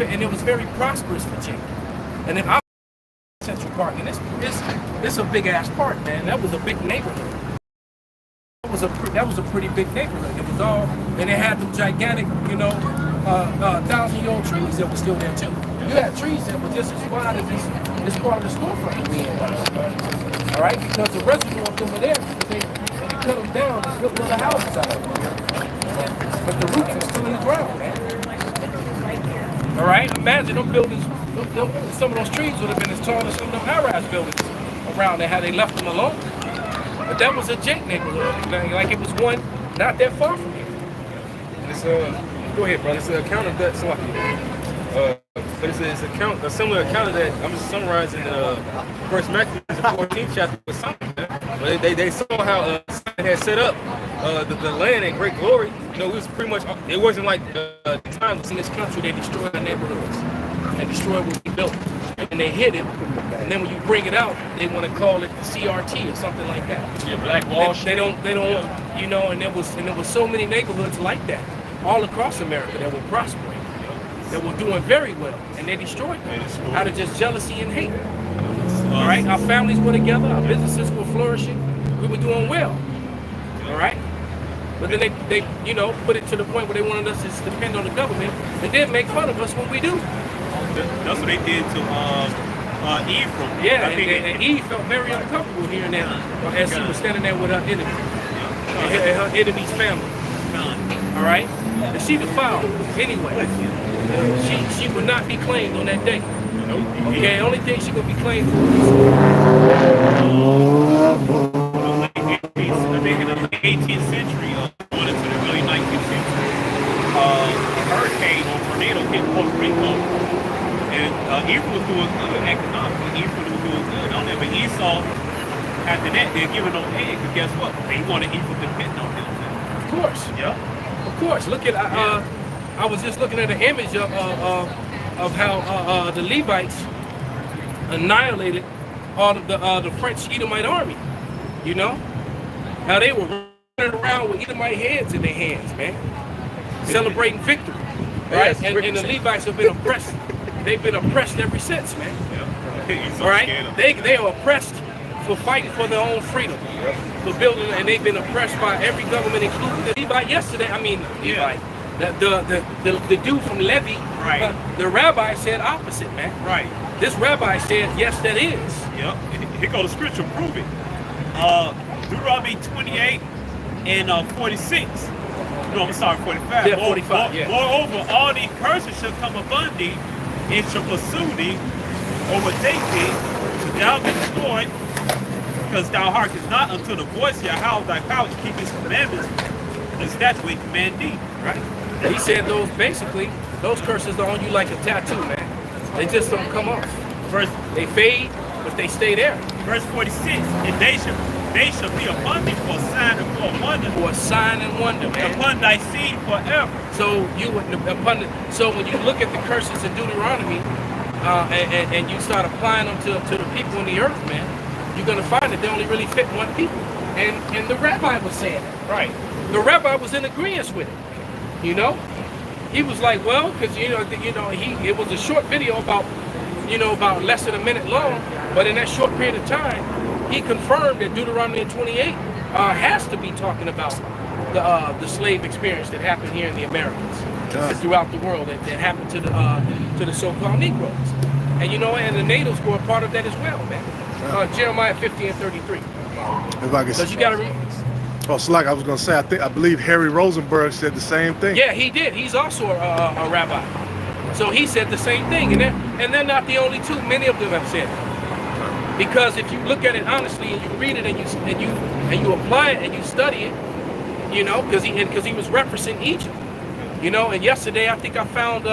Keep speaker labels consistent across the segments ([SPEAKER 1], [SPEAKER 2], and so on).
[SPEAKER 1] it was very prosperous for Jake. And then I Central Park, and it's a big ass park, man. That was a big neighborhood. That was a pretty big neighborhood. It was all, and it had the gigantic, 1,000-year-old trees that were still there too. You had trees that were just as wide as this part of the storefront that we in. All right, because the residue of them were there, they cut them down and built little houses out of them. But the roots are still in the ground, man. All right, imagine them buildings. Some of those trees would have been as tall as some of them high-rise buildings around there had they left them alone. But that was a Jake neighborhood, like it was one not that far from here.
[SPEAKER 2] It's go ahead, brother. It's an account of that. But it's a similar account of that. I'm just summarizing First Maccabees, the 14th chapter with something. But they saw how Simon had set up the land in great glory. It was pretty much. It wasn't like the times
[SPEAKER 1] in this country they destroyed the neighborhoods and destroyed what we built, and they hid it. And then when you bring it out, they want to call it CRT or something like that.
[SPEAKER 3] Yeah, Black Wall Street.
[SPEAKER 1] They don't, and there was so many neighborhoods like that all across America that were prospering, that were doing very well, and they destroyed them out of just jealousy and hate. All right, our families were together, our businesses were flourishing, we were doing well. All right, but then they put it to the point where they wanted us to depend on the government, and then make fun of us when we do.
[SPEAKER 3] That's what they did to Ephraim.
[SPEAKER 1] Yeah, and Eve felt very uncomfortable here and there as she was standing there with her enemy, and her enemy's family. All right, and she defiled anyway. She would not be claimed on that day. Okay, the only thing she would be claimed for
[SPEAKER 3] I think in the 18th century, going into the early 19th century, a hurricane or tornado hit Puerto Rico. And Ephraim was doing good economically. Ephraim was doing good on there. But Esau, after that, they're giving no aid. Because guess what? They wanted Ephraim to depend on them.
[SPEAKER 1] Of course.
[SPEAKER 3] Yeah.
[SPEAKER 1] Of course. Look at, I was just looking at an image of how the Levites annihilated all of the French Edomite army. How they were running around with Edomite heads in their hands, man. Celebrating victory. Right? And the Levites have been oppressed. They've been oppressed ever since, man.
[SPEAKER 3] Yeah.
[SPEAKER 1] All right? They are oppressed for fighting for their own freedom, for building, and they've been oppressed by every government, including the Levite yesterday. I mean, Levite. The dude from Levi,
[SPEAKER 3] right.
[SPEAKER 1] The rabbi said opposite, man.
[SPEAKER 3] Right.
[SPEAKER 1] This rabbi said, yes, that is.
[SPEAKER 3] Yep. Here goes the scripture prove it. Deuteronomy 28 and 46. No, I'm sorry, 45.
[SPEAKER 1] Yeah, 45, yeah.
[SPEAKER 3] Moreover, all these curses shall come upon thee, and shall pursue thee, overtake thee, till thou be destroyed, because thou hearkenest not unto the voice of Yahweh thy power to keep his commandments, and statutes which command thee.
[SPEAKER 1] Right. He said those curses are on you like a tattoo, man. They just don't come off. They fade, but they stay there.
[SPEAKER 3] Verse 46, and they shall be upon thee for a sign and for a wonder.
[SPEAKER 1] For a sign and wonder, man.
[SPEAKER 3] Upon thy seed forever.
[SPEAKER 1] So when you look at the curses in Deuteronomy, and you start applying them to the people in the earth, man, you're gonna find that they only really fit one people. And the rabbi was saying that.
[SPEAKER 3] Right.
[SPEAKER 1] The rabbi was in agreement with it. He was like, well, because it was a short video about less than a minute long, but in that short period of time, he confirmed that Deuteronomy 28 has to be talking about the slave experience that happened here in the Americas, throughout the world, that happened to the so-called Negroes, and the natives were a part of that as well, man. Jeremiah 50 and 33. Because you got to remember.
[SPEAKER 4] Oh, so like I was gonna say, I believe Harry Rosenberg said the same thing.
[SPEAKER 1] Yeah, he did. He's also a rabbi, so he said the same thing, and they're not the only two. Many of them have said it. Because if you look at it honestly and you read it and you apply it and you study it, because he was referencing Egypt, And yesterday I think I found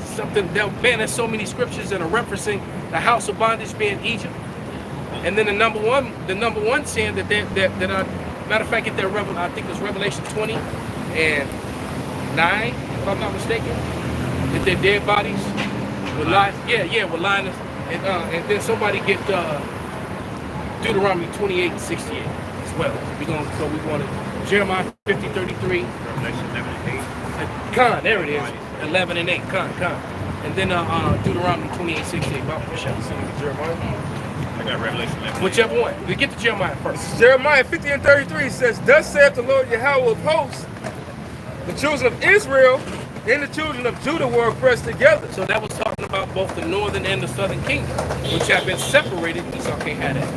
[SPEAKER 1] something that, man, there's so many scriptures that are referencing the house of bondage being Egypt, and then the number one sin matter of fact, get that I think it's Revelation 20 and 9, if I'm not mistaken, that their dead bodies were lying. Were lying. And then somebody get Deuteronomy 28 and 68 as well. We wanted Jeremiah 50, 33.
[SPEAKER 3] Revelation 11 and 8.
[SPEAKER 1] Con, there it is. 11 and 8. Con. And then Deuteronomy 28:68.
[SPEAKER 2] Jeremiah.
[SPEAKER 3] I got Revelation 11.
[SPEAKER 1] Whichever one. We get to Jeremiah first.
[SPEAKER 2] Jeremiah 50 and 33 says, "Thus saith the Lord Yahweh of hosts, the children of Israel and the children of Judah were oppressed together."
[SPEAKER 1] So that was talking about both the northern and the southern kingdom, which have been separated. Esau can't have that.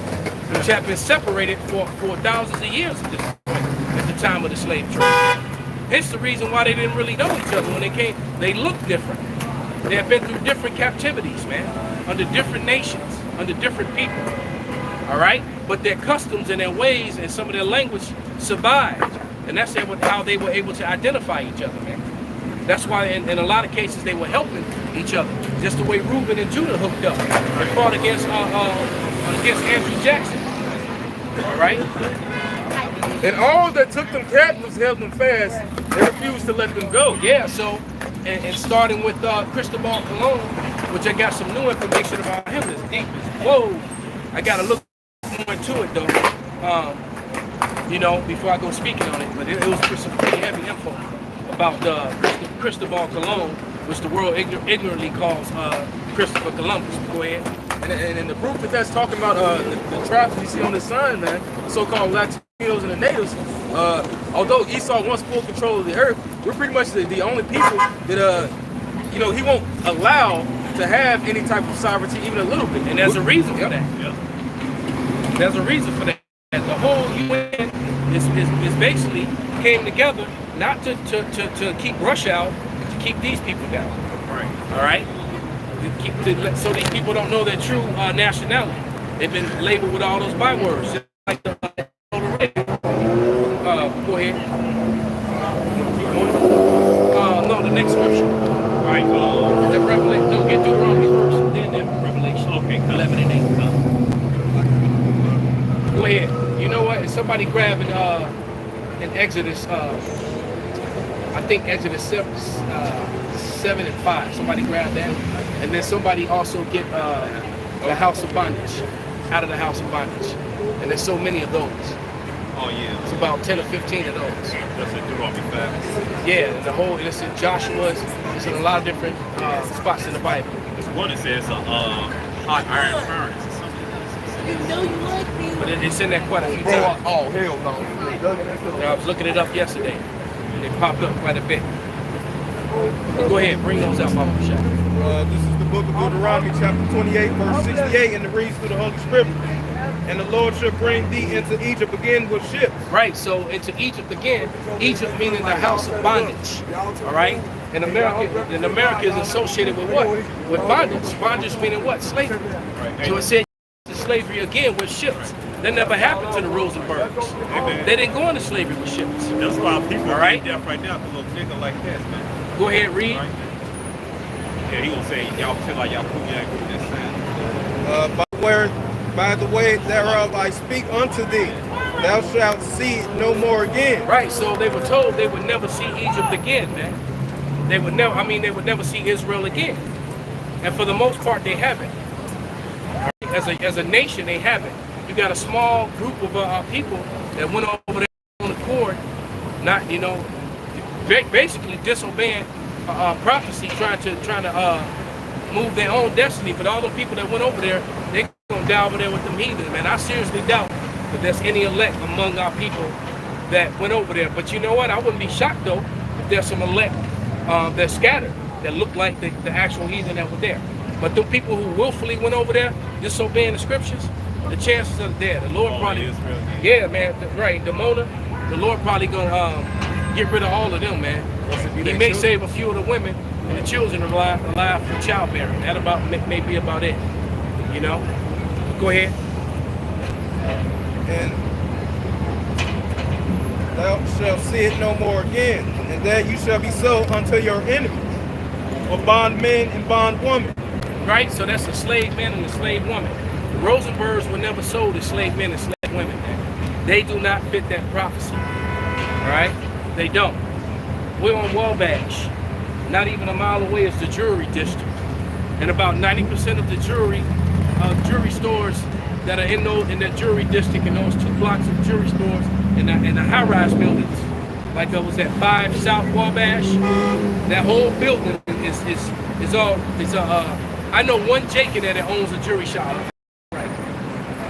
[SPEAKER 1] Which have been separated for thousands of years at this point, at the time of the slave trade. Hence the reason why they didn't really know each other when they came. They looked different. They have been through different captivities, man, under different nations, under different people. All right, but their customs and their ways and some of their language survived, and that's how they were able to identify each other, man. That's why in a lot of cases they were helping each other, just the way Reuben and Judah hooked up and fought against Andrew Jackson. All right.
[SPEAKER 2] And all that took them captives held them fast. They refused to let them go.
[SPEAKER 1] Yeah. So, and starting with Cristobal Colon, which I got some new information about him. That's deep. Whoa. I got to look more into it though. You know, before I go speaking on it, but it was some pretty heavy info about Cristobal Colon, which the world ignorantly calls Christopher Columbus. Go ahead.
[SPEAKER 2] And the proof that that's talking about the tribes you see on the sign, man, the so-called Latinos and the natives, although Esau wants full control of the earth, we're pretty much the only people that, you know, he won't allow to have any type of sovereignty, even a little bit.
[SPEAKER 1] And there's a reason for that.
[SPEAKER 3] Yeah.
[SPEAKER 1] There's a reason for that. The whole UN is basically came together not to keep Russia out, to keep these people down.
[SPEAKER 3] Right.
[SPEAKER 1] All right? So these people don't know their true nationality. They've been labeled with all those bywords. Just like the go ahead. No, the next scripture.
[SPEAKER 3] Right.
[SPEAKER 1] The Revelation. Don't get Deuteronomy first, then Revelation.
[SPEAKER 3] Okay.
[SPEAKER 1] 11 and 8. Go ahead. You know what? If somebody grabbing in Exodus, I think Exodus 7 and 5. Somebody grab that, and then somebody also get the house of bondage, out of the house of bondage. And there's so many of those.
[SPEAKER 3] Oh yeah.
[SPEAKER 1] It's about 10 or 15 of those.
[SPEAKER 3] That's a Deuteronomy 5.
[SPEAKER 1] Yeah, and the whole, and it's in Joshua's. It's in a lot of different spots in the Bible.
[SPEAKER 3] There's one that says hot iron furnace or something.
[SPEAKER 1] But it's in there quite a few times.
[SPEAKER 2] Oh, hell no.
[SPEAKER 1] I was looking it up yesterday. They popped up quite a bit. Go ahead, bring those out, Mama Shot.
[SPEAKER 5] This is the book of Deuteronomy, chapter 28, verse 68, and it reads through the Holy Scripture. And the Lord shall bring thee into Egypt again with ships.
[SPEAKER 1] Right, so into Egypt again. Egypt meaning the house of bondage. All right? And America is associated with what? With bondage. Bondage meaning what? Slavery. So it said slavery again with ships. That never happened to the Rosenbergs. They didn't go into slavery with ships.
[SPEAKER 3] That's why people
[SPEAKER 1] All right?
[SPEAKER 3] deaf right now, because a nigga like that, man.
[SPEAKER 1] Go ahead, read.
[SPEAKER 3] Right? Yeah, he gonna say y'all feel like y'all put me out with that
[SPEAKER 5] By the way thereof I speak unto thee, thou shalt see it no more again.
[SPEAKER 1] Right, so they were told they would never see Egypt again, man. They would never see Israel again. And for the most part, they haven't. As a nation, they haven't. You got a small group of people that went over there on accord, not, you know, basically disobeying prophecy, trying to move their own destiny. But all the people that went over there, they gonna die over there with them heathens, man. I seriously doubt that there's any elect among our people that went over there. But you know what? I wouldn't be shocked though if there's some elect that scattered that look like the actual heathen that were there. But the people who willfully went over there disobeying the scriptures, the chances are there. The Lord probably, yeah, man, right. The Lord probably gonna get rid of all of them, man. He may save a few of the women and the children alive from childbearing. That may be about it. You know. Go ahead.
[SPEAKER 5] And thou shalt see it no more again, and that you shall be sold unto your enemies, for bondmen and bondwomen.
[SPEAKER 1] Right? So that's a slave man and a slave woman. The Rosenbergs were never sold as slave men and slave women. They do not fit that prophecy. All right? They don't. We're on Wabash. Not even a mile away is the jewelry district. And about 90% of the jewelry stores that are in that jewelry district, in those 2 blocks of jewelry stores and the high-rise buildings, like it was at 5 South Wabash. That whole building is all. I know one Jake in there that owns a jewelry shop. Right.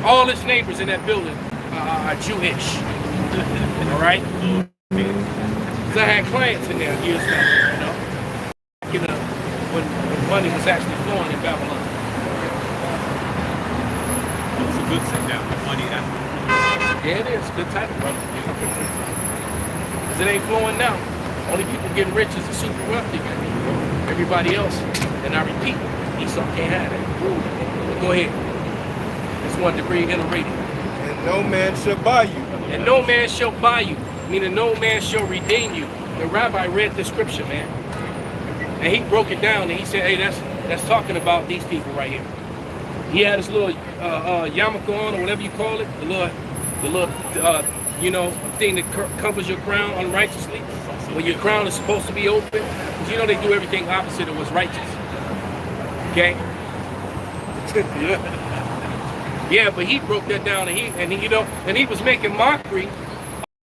[SPEAKER 1] All his neighbors in that building are Jewish. All right. Because I had clients in there years back. You know, when money was actually flowing in Babylon.
[SPEAKER 3] It's a good sit down with money after.
[SPEAKER 1] Yeah, it is. Good type of brother. Because it ain't flowing now. Only people getting rich is the super wealthy. Everybody else, and I repeat, Esau can't have it. Go ahead. Just wanted to bring in a rating.
[SPEAKER 5] And no man shall buy you.
[SPEAKER 1] And no man shall buy you, meaning no man shall redeem you. The rabbi read the scripture, man. And he broke it down and he said, hey, that's talking about these people right here. He had his little yarmulke on, or whatever you call it, the little thing that covers your crown unrighteously, when your crown is supposed to be open. Because you know they do everything opposite of what's righteous. Okay? Yeah, but he broke that down, and he was making mockery of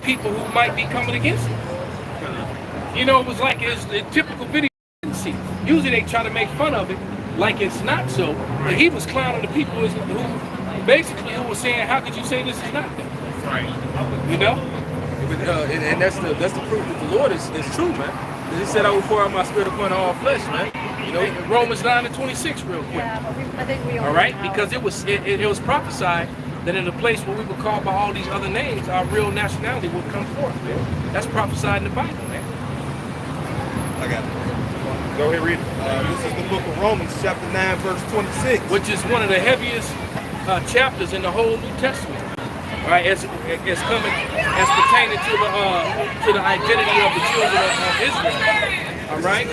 [SPEAKER 1] people who might be coming against him. You know, it was like it's the typical video. Usually they try to make fun of it like it's not so, but he was clowning the people who was saying, how could you say this is not that?
[SPEAKER 3] Right.
[SPEAKER 1] You know?
[SPEAKER 2] And that's the proof that the Lord is true, man. He said, I will pour out my spirit upon all flesh, man. You know,
[SPEAKER 1] Romans 9:26 real quick.
[SPEAKER 6] Yeah, but I think we
[SPEAKER 1] all right? Because it was prophesied that in a place where we were called by all these other names, our real nationality would come forth, man. That's prophesied in the Bible, man.
[SPEAKER 5] I got it.
[SPEAKER 2] go ahead, read it.
[SPEAKER 5] This is the book of Romans, chapter 9, verse 26.
[SPEAKER 1] Which is one of the heaviest chapters in the whole New Testament. All right, as coming as pertaining to the identity of the children of Israel. All right.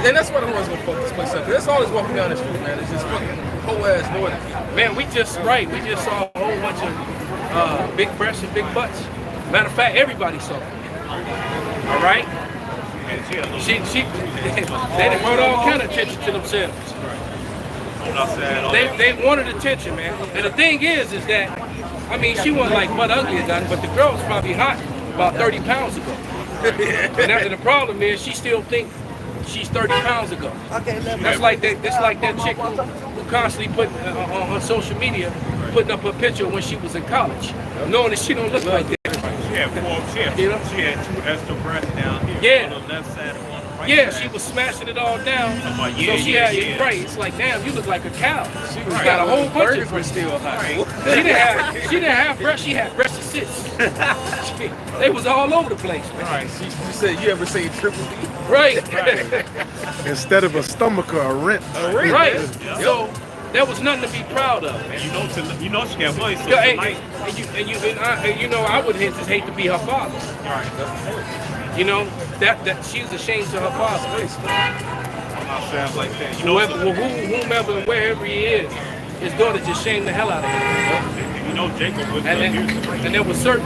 [SPEAKER 2] And that's what I was gonna fuck this place up. That's always walking down the street, man. It's just fucking whole ass northern people.
[SPEAKER 1] Man, we just saw a whole bunch of big breasts and big butts. Matter of fact, everybody saw it. All right. They done brought all kind of attention to themselves. They wanted attention, man. And the thing is that, I mean, she wasn't like butt ugly or nothing, but the girl was probably hot about 30 pounds ago. And the problem is, she still thinks she's 30 pounds ago. That's like that chick who constantly put on her social media, putting up her picture when she was in college, knowing that she don't look like that.
[SPEAKER 3] She had two extra breasts down here.
[SPEAKER 1] Yeah.
[SPEAKER 3] On the left side and on the right
[SPEAKER 1] Yeah,
[SPEAKER 3] side.
[SPEAKER 1] she was smashing it all down.
[SPEAKER 3] I'm like,
[SPEAKER 1] So she had right. It's like, damn, you look like a cow. She got a whole bunch of breasts.
[SPEAKER 2] still hot.
[SPEAKER 1] She didn't have breasts. She had breast assists. They was all over the place, man.
[SPEAKER 2] All right, she said, you ever seen Triple D?
[SPEAKER 1] Right.
[SPEAKER 4] Instead of a stomach or a rent.
[SPEAKER 1] Right.
[SPEAKER 3] Yeah.
[SPEAKER 1] So there was nothing to be proud of, man.
[SPEAKER 3] You know she got money. So
[SPEAKER 1] Yeah,
[SPEAKER 3] tonight,
[SPEAKER 1] I would just hate to be her father. You know that she was ashamed to her father.
[SPEAKER 3] I'm not saying like that. You know,
[SPEAKER 1] Whomever and wherever he is, his daughter just shamed the hell out of him.
[SPEAKER 3] you know Jacob was
[SPEAKER 1] And there was certain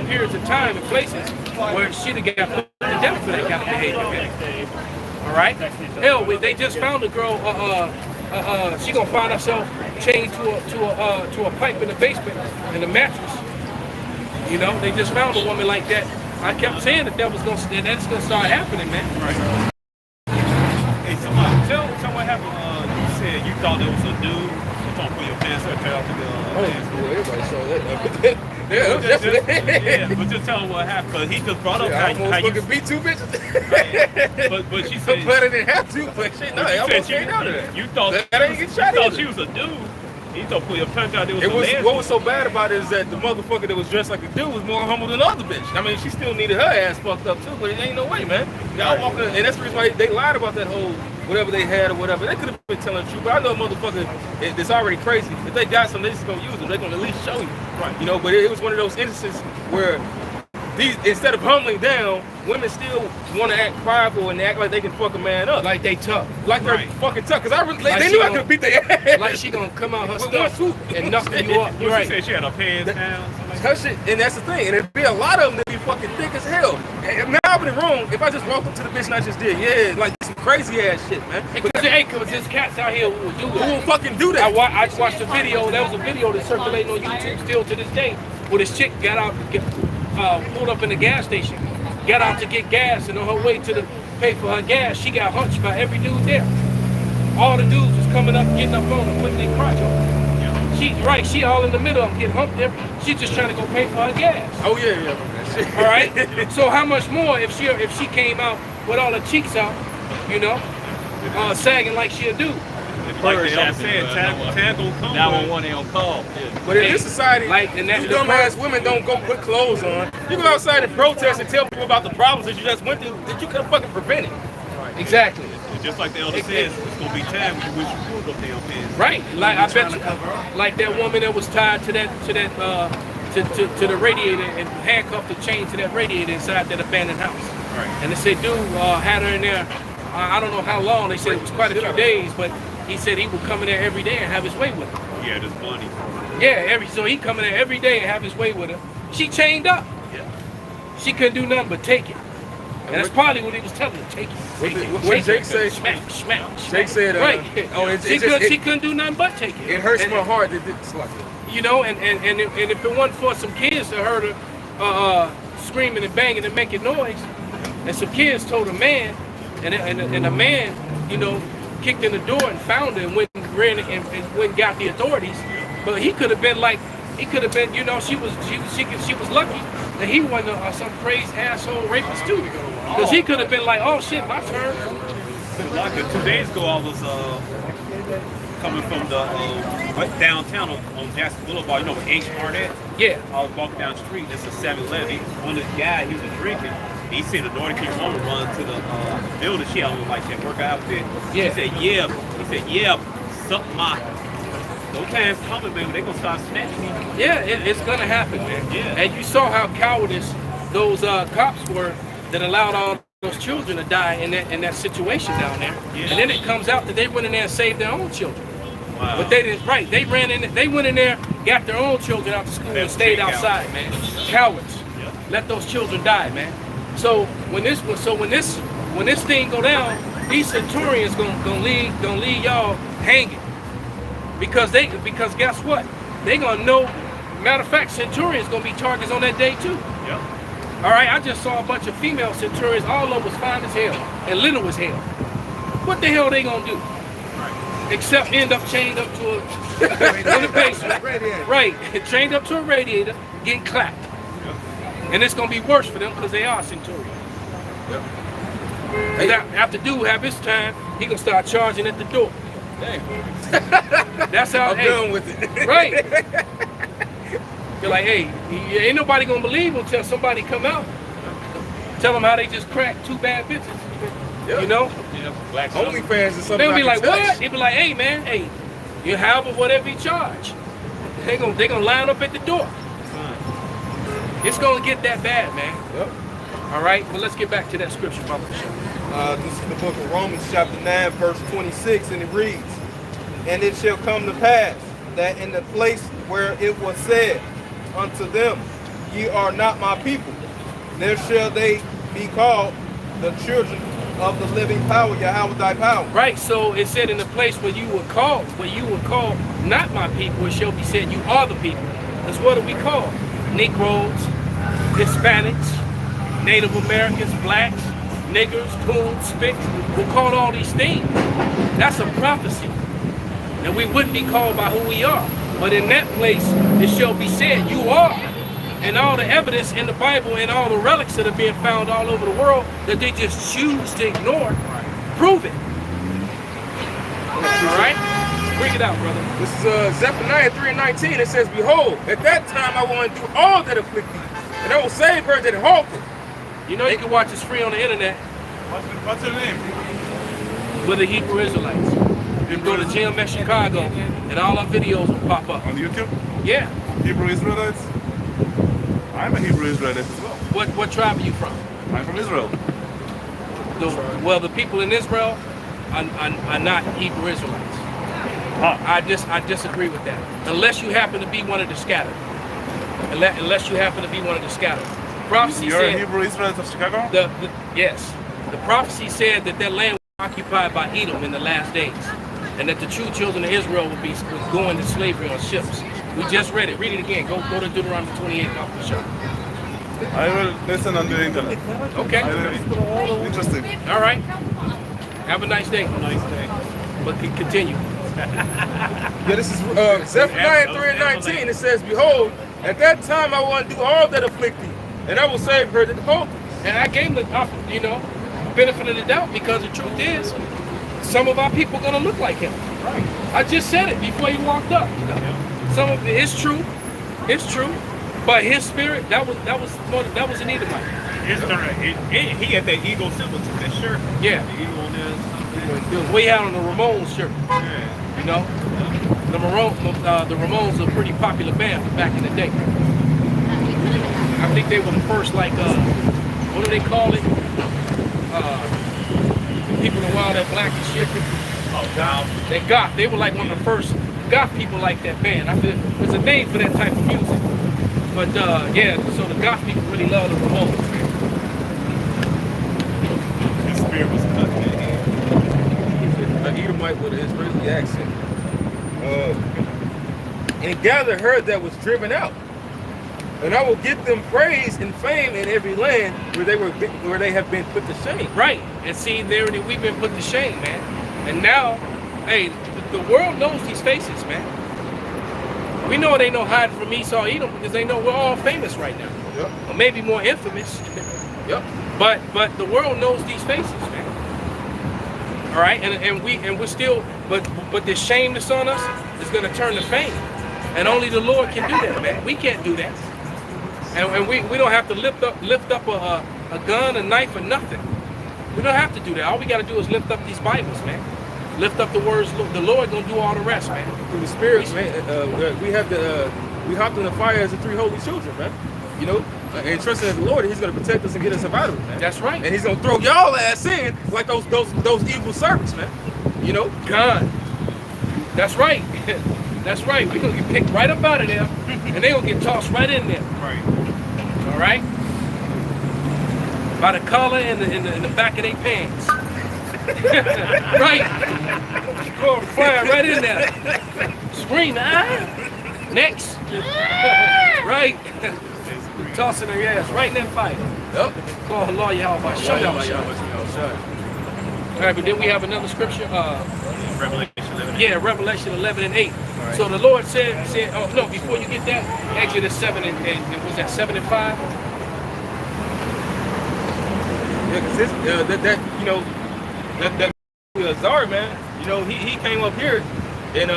[SPEAKER 1] periods of time and places where she'd have got put to death for that kind of behavior, man. All right. Hell, they just found a girl. She gonna find herself chained to a pipe in the basement in a mattress. You know, they just found a woman like that. I kept saying that's gonna start happening, man.
[SPEAKER 3] Right. Hey, tell what happened. You said you thought there was a dude. You talking for your pants or tell to the
[SPEAKER 2] Everybody saw that.
[SPEAKER 3] yeah, but just tell him what happened. Cause he just brought up
[SPEAKER 2] I
[SPEAKER 3] how
[SPEAKER 2] almost
[SPEAKER 3] you.
[SPEAKER 2] fucking beat two bitches.
[SPEAKER 3] But she
[SPEAKER 2] I'm
[SPEAKER 3] said.
[SPEAKER 2] glad I didn't have to, but shit, no, I almost came out of that.
[SPEAKER 3] You thought
[SPEAKER 2] that ain't get shot
[SPEAKER 3] you thought
[SPEAKER 2] either.
[SPEAKER 3] she was a dude. You thought pull your punch out there was
[SPEAKER 2] It
[SPEAKER 3] some
[SPEAKER 2] was
[SPEAKER 3] nasty.
[SPEAKER 2] what was so bad about it is that the motherfucker that was dressed like a dude was more humble than the other bitch. I mean, she still needed her ass fucked up too, but it ain't no way, man. Y'all walking, and that's the reason why they lied about that whole whatever they had or whatever. They could have been telling the truth, but I know a motherfucker that's already crazy. If they got something, they just gonna use them. They're gonna at least show you,
[SPEAKER 3] Right.
[SPEAKER 2] you know. But it was one of those instances where these, instead of humbling down, women still want to act prideful and act like they can fuck a man up,
[SPEAKER 1] Like they tough.
[SPEAKER 2] like they're
[SPEAKER 3] Right.
[SPEAKER 2] fucking tough. Cause
[SPEAKER 1] Like
[SPEAKER 2] they
[SPEAKER 1] she
[SPEAKER 2] knew I
[SPEAKER 1] gonna-
[SPEAKER 2] could beat their ass.
[SPEAKER 1] Like she gonna come out her
[SPEAKER 2] With
[SPEAKER 1] stuff
[SPEAKER 2] one swoop.
[SPEAKER 1] and knuckle you up.
[SPEAKER 3] What
[SPEAKER 1] Right.
[SPEAKER 3] she said she had her pants down.
[SPEAKER 2] Her shit, and that's the thing. And it'd be a lot of them that be fucking thick as hell. And now I'm in the room. If I just walk up to the bitch and I just did, yeah, like some crazy ass shit, man.
[SPEAKER 1] Because there's cats out here who will do
[SPEAKER 2] Who
[SPEAKER 1] that.
[SPEAKER 2] will fucking do that?
[SPEAKER 1] I just watched a video. There was a video that's circulating on YouTube still to this day, where this chick got out, pulled up in the gas station, got out to get gas, and on her way to pay for her gas, she got hunched by every dude there. All the dudes was coming up, getting up on her, putting their crotch on. She all in the middle of them, getting humped there. She's just trying to go pay for her gas.
[SPEAKER 2] Oh yeah.
[SPEAKER 1] All right. So how much more if she came out with all her cheeks out, you know, sagging like she'll do?
[SPEAKER 3] Like they all said, time gonna come. 911 ain't on call.
[SPEAKER 2] But in this society,
[SPEAKER 1] and that's
[SPEAKER 2] you dumbass women don't go put clothes on. You go outside and protest and tell people about the problems that you just went through that you could have fucking prevented.
[SPEAKER 1] Exactly.
[SPEAKER 3] Just like the elder says, it's gonna be time when you wish you pulled up damn pants.
[SPEAKER 1] Right. Like I bet you, like that woman that was tied to the radiator and handcuffed and chained to that radiator inside that abandoned house.
[SPEAKER 3] Right.
[SPEAKER 1] And they said dude had her in there. I don't know how long. They said it was quite a few days, but he said he would come in there every day and have his way with her.
[SPEAKER 3] Yeah, this money.
[SPEAKER 1] Yeah, so he come in there every day and have his way with her. She chained up.
[SPEAKER 3] Yeah.
[SPEAKER 1] She couldn't do nothing but take it. And that's probably what he was telling her. Take it.
[SPEAKER 2] What Jake said?
[SPEAKER 1] Smack.
[SPEAKER 2] Jake said,
[SPEAKER 1] right.
[SPEAKER 2] she
[SPEAKER 1] couldn't do nothing but take it.
[SPEAKER 2] It hurts
[SPEAKER 1] and,
[SPEAKER 2] my heart that it's like that.
[SPEAKER 1] You know, and if it wasn't for some kids that heard her screaming and banging and making noise, and some kids told a man, and a man, you know, kicked in the door and found her and went and ran and went and got the authorities. But he could have been, you know, she was lucky that he wasn't some crazy asshole rapist too. Because he could have been like, oh shit, my turn.
[SPEAKER 3] Like 2 days ago, I was coming from the downtown on Jackson Boulevard, you know where H-Mart at?
[SPEAKER 1] Yeah.
[SPEAKER 3] I was walking down the street, it's a 7-Eleven. One of the guy, he was drinking. He said the daughter came home and run to the building. She had on like that workout outfit.
[SPEAKER 1] Yeah.
[SPEAKER 3] He said, suck my. No time's coming, man. They gonna start snatching me.
[SPEAKER 1] Yeah, it's gonna happen, man.
[SPEAKER 3] Yeah.
[SPEAKER 1] And you saw how cowardice those cops were that allowed all those children to die in that situation down there.
[SPEAKER 3] Yeah.
[SPEAKER 1] And then it comes out that they went in there and saved their own children.
[SPEAKER 3] Wow.
[SPEAKER 1] But they didn't. Right? They went in there, got their own children out to school and stayed outside, man. Cowards.
[SPEAKER 3] Yeah.
[SPEAKER 1] Let those children die, man. So when this thing go down, these centurions gonna leave y'all hanging. Because guess what? They gonna know. Matter of fact, centurions gonna be targets on that day too.
[SPEAKER 3] Yeah.
[SPEAKER 1] All right, I just saw a bunch of female centurions. All of them was fine as hell and little as hell. What the hell they gonna do? Except end up chained up to in the basement, right? Chained up to a radiator, getting clapped. And it's gonna be worse for them because they are centurions. After dude have his time, he gonna start charging at the door. That's how.
[SPEAKER 2] I'm done with it.
[SPEAKER 1] Right. You're like, hey, ain't nobody gonna believe him until somebody come out, tell them how they just cracked 2 bad bitches.
[SPEAKER 2] Yeah.
[SPEAKER 1] You know?
[SPEAKER 3] Black
[SPEAKER 2] OnlyFans is something.
[SPEAKER 1] They'll be
[SPEAKER 2] I
[SPEAKER 1] like,
[SPEAKER 2] can touch.
[SPEAKER 1] what? They be like, hey man, hey, you have whatever you charge. They gonna line up at the door. It's gonna get that bad, man.
[SPEAKER 2] Yep.
[SPEAKER 1] All right, well let's get back to that scripture, Papa.
[SPEAKER 5] This is the book of Romans chapter 9 verse 26, and it reads, and it shall come to pass that in the place where it was said unto them, ye are not my people, there shall they be called the children of the living power, Yahweh thy power.
[SPEAKER 1] Right, so it said in the place where you were called not my people, it shall be said you are the people. That's what are we called? Negroes, Hispanics, Native Americans, blacks, niggers, coons, spicks. We're called all these things. That's a prophecy. And we wouldn't be called by who we are. But in that place, it shall be said, you are. And all the evidence in the Bible and all the relics that are being found all over the world that they just choose to ignore, prove it. All right? Bring it out, brother.
[SPEAKER 2] This is Zephaniah 3:19. It says, behold, at that time I will undo all that afflict thee, and I will save her that halted.
[SPEAKER 1] You know you can watch this free on the internet
[SPEAKER 3] What's your name?
[SPEAKER 1] with the Hebrew Israelites. You can go to GMS Chicago and all our videos will pop up.
[SPEAKER 6] On YouTube?
[SPEAKER 1] Yeah.
[SPEAKER 6] Hebrew Israelites? I'm a Hebrew Israelite as well.
[SPEAKER 1] What tribe are you from?
[SPEAKER 6] I'm from Israel.
[SPEAKER 1] The people in Israel are not Hebrew Israelites.
[SPEAKER 6] Huh.
[SPEAKER 1] I disagree with that. Unless you happen to be one of the scattered. unless you happen to be one of the scattered. Prophecy
[SPEAKER 6] You're a
[SPEAKER 1] said
[SPEAKER 6] Hebrew Israelite of Chicago?
[SPEAKER 1] yes, the prophecy said that land was occupied by Edom in the last days, and that the true children of Israel would be going to slavery on ships. We just read it. Read it again. Go to Deuteronomy 28. Dr. Shaw.
[SPEAKER 6] I will listen on the internet.
[SPEAKER 1] Okay.
[SPEAKER 6] Interesting.
[SPEAKER 1] All right. Have a nice day.
[SPEAKER 3] Nice day.
[SPEAKER 1] But continue.
[SPEAKER 2] Yeah, this is Zephaniah 3:19. It says, "Behold, at that time I will undo all that afflict thee, and I will save her that hold thee."
[SPEAKER 1] And I gave the benefit of the doubt, because the truth is, some of our people are gonna look like him.
[SPEAKER 3] Right.
[SPEAKER 1] I just said it before he walked up. Some of it's true, but his spirit that was an Edomite.
[SPEAKER 3] He had that eagle symbol to that shirt.
[SPEAKER 1] Yeah.
[SPEAKER 3] The eagle on there.
[SPEAKER 1] It was way out on the Ramones shirt.
[SPEAKER 3] Yeah.
[SPEAKER 1] You know, the Ramones are a pretty popular band from back in the day. I think they were the first, like, what do they call it? People in Wild and Black and shit.
[SPEAKER 3] Oh, God.
[SPEAKER 1] They goth. They were like one of the first goth people like that band. I feel there's a name for that type of music. But yeah, so the goth people really love the Ramones.
[SPEAKER 3] His spirit was cut in that hand.
[SPEAKER 2] An Edomite with an Israeli accent. And gather her that was driven out, and I will give them praise and fame in every land where they have been put to shame.
[SPEAKER 1] Right. And see, we've been put to shame, man. And now, hey, the world knows these faces, man. We know it ain't no hiding from Esau Edom, because they know we're all famous right now.
[SPEAKER 2] Yep.
[SPEAKER 1] Or maybe more infamous.
[SPEAKER 2] Yep.
[SPEAKER 1] But the world knows these faces, man. All right, and we're still, but this shame that's on us is gonna turn to fame, and only the Lord can do that, man. We can't do that, and we don't have to lift up a gun, a knife, or nothing. We don't have to do that. All we got to do is lift up these Bibles, man. Lift up the words. The Lord gonna do all the rest, man.
[SPEAKER 2] Through the Spirit, man. We hopped in the fire as the three holy children, man. You know, and trusting in the Lord, He's gonna protect us and get us up out of it, man.
[SPEAKER 1] That's right.
[SPEAKER 2] And He's gonna throw y'all ass in like those evil servants, man. You know,
[SPEAKER 1] God. That's right. That's right. We're gonna get picked right up out of there, and they're gonna get tossed right in there.
[SPEAKER 3] Right.
[SPEAKER 1] All right. By the collar and the back of their pants. Right. Go flying right in there. Scream, ah! Next. Right. Tossing their ass right in that fight.
[SPEAKER 2] yep.
[SPEAKER 1] Call Allah Yahweh. Show y'all. All right, but then we have another scripture.
[SPEAKER 3] Revelation 11.
[SPEAKER 1] Yeah, Revelation 11 and 8. Right. So the Lord said, oh no, before you get that, Exodus 7 and was that 7 and 5?
[SPEAKER 2] Yeah, because that Zara, man, you know, he came up here and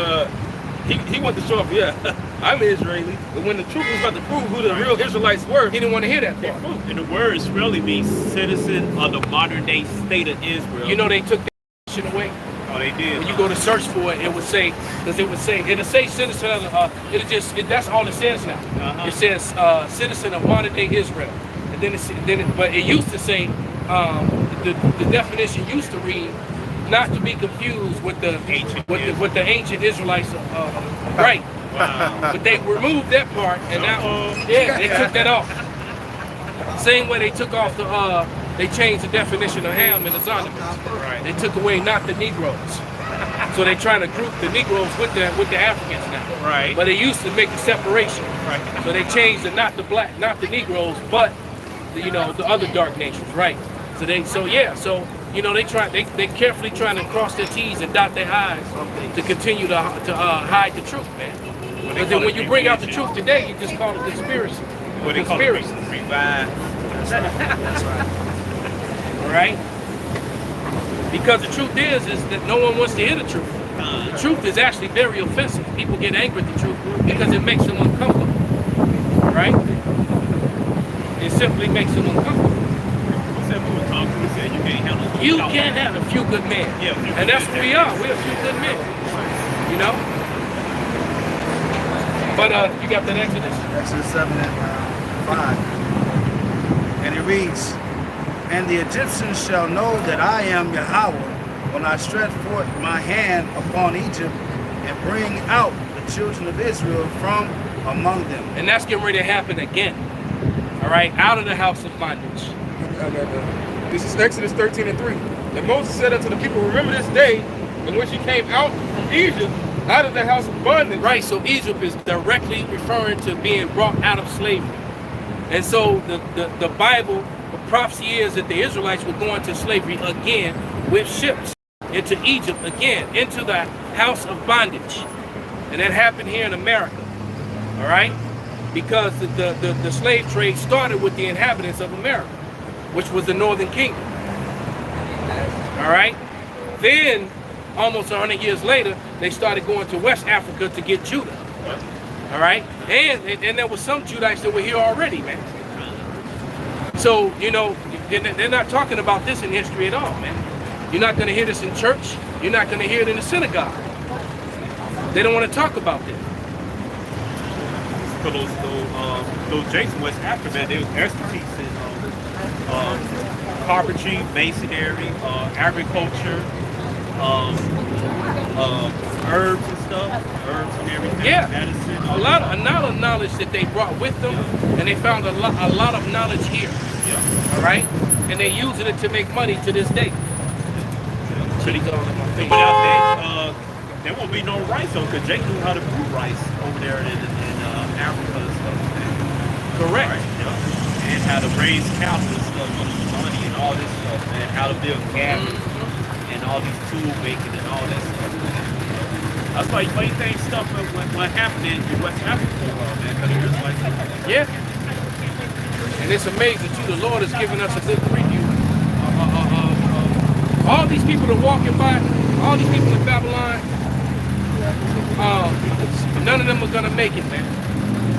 [SPEAKER 2] he wanted to show up, yeah, I'm Israeli, but when the truth was about to prove who the real Israelites were,
[SPEAKER 1] He didn't want to hear that part.
[SPEAKER 3] And the word really means citizen of the modern day state of Israel.
[SPEAKER 1] You know, they took that shit away.
[SPEAKER 3] Oh, they did.
[SPEAKER 1] When you go to search for it, it'll say citizen of that's all it says now.
[SPEAKER 3] Uh-huh.
[SPEAKER 1] It says citizen of modern day Israel. And but it used to say, the definition used to read, not to be confused with the ancient Israelites, right?
[SPEAKER 3] Wow.
[SPEAKER 1] But they removed that part, and now, yeah, they took that off. Same way they took off they changed the definition of Ham and the Zonimans.
[SPEAKER 3] Right.
[SPEAKER 1] They took away not the Negroes, so they're trying to group the Negroes with the Africans now.
[SPEAKER 3] Right.
[SPEAKER 1] But they used to make a separation,
[SPEAKER 3] Right.
[SPEAKER 1] so they changed the not the Negroes, but the other dark nations, right? So they carefully trying to cross their T's and dot their I's to continue to hide the truth, man. But then when you bring out the truth today, you just call it conspiracy.
[SPEAKER 3] What they call it, revive.
[SPEAKER 1] All right? Because the truth is that no one wants to hear the truth. The truth is actually very offensive. People get angry at the truth because it makes them uncomfortable. Right? It simply makes them uncomfortable.
[SPEAKER 3] We said we were talking. We said you can't handle.
[SPEAKER 1] You can't have a few good men.
[SPEAKER 3] Yeah,
[SPEAKER 1] and that's what we are. We're a few good men. You know? But you got that Exodus?
[SPEAKER 7] Exodus 7 and 5. And it reads, and the Egyptians shall know that I am Yahweh when I stretch forth my hand upon Egypt and bring out the children of Israel from among them.
[SPEAKER 1] And that's getting ready to happen again. All right, out of the house of bondage.
[SPEAKER 2] This is Exodus 13:3. And Moses said unto the people, remember this day in which you came out from Egypt, out of the house of bondage.
[SPEAKER 1] Right, so Egypt is directly referring to being brought out of slavery. And so the Bible, the prophecy is that the Israelites were going to slavery again with ships into Egypt again, into the house of bondage. And that happened here in America, all right? Because the slave trade started with the inhabitants of America, which was the Northern Kingdom, all right? Then, almost 100 years later, they started going to West Africa to get Judah, all right? And there was some Judites that were here already, man. So, you know, they're not talking about this in history at all, man. You're not going to hear this in church. You're not going to hear it in the synagogue. They don't want to talk about this.
[SPEAKER 3] For those Jason West Africa, man, they was expertise in carpentry, masonry, agriculture, herbs and stuff, herbs and everything.
[SPEAKER 1] Yeah,
[SPEAKER 3] medicine,
[SPEAKER 1] a lot of knowledge that they brought with them, and they found a lot of knowledge here.
[SPEAKER 3] Yeah.
[SPEAKER 1] All right, and they're using it to make money to this day.
[SPEAKER 3] But without that, there won't be no rice on, because Jake knew how to brew rice over there in Africa and stuff.
[SPEAKER 1] Correct.
[SPEAKER 3] Right, yeah. And how to raise cattle and stuff, money and all this stuff, man. How to build cabins and all these tool making and all that stuff. That's why you think stuff what happened in West Africa, man, because it was like,
[SPEAKER 1] Yeah. And it's amazing too. The Lord has given us a good preview. All these people that are walking by, all these people in Babylon, none of them are gonna make it, man.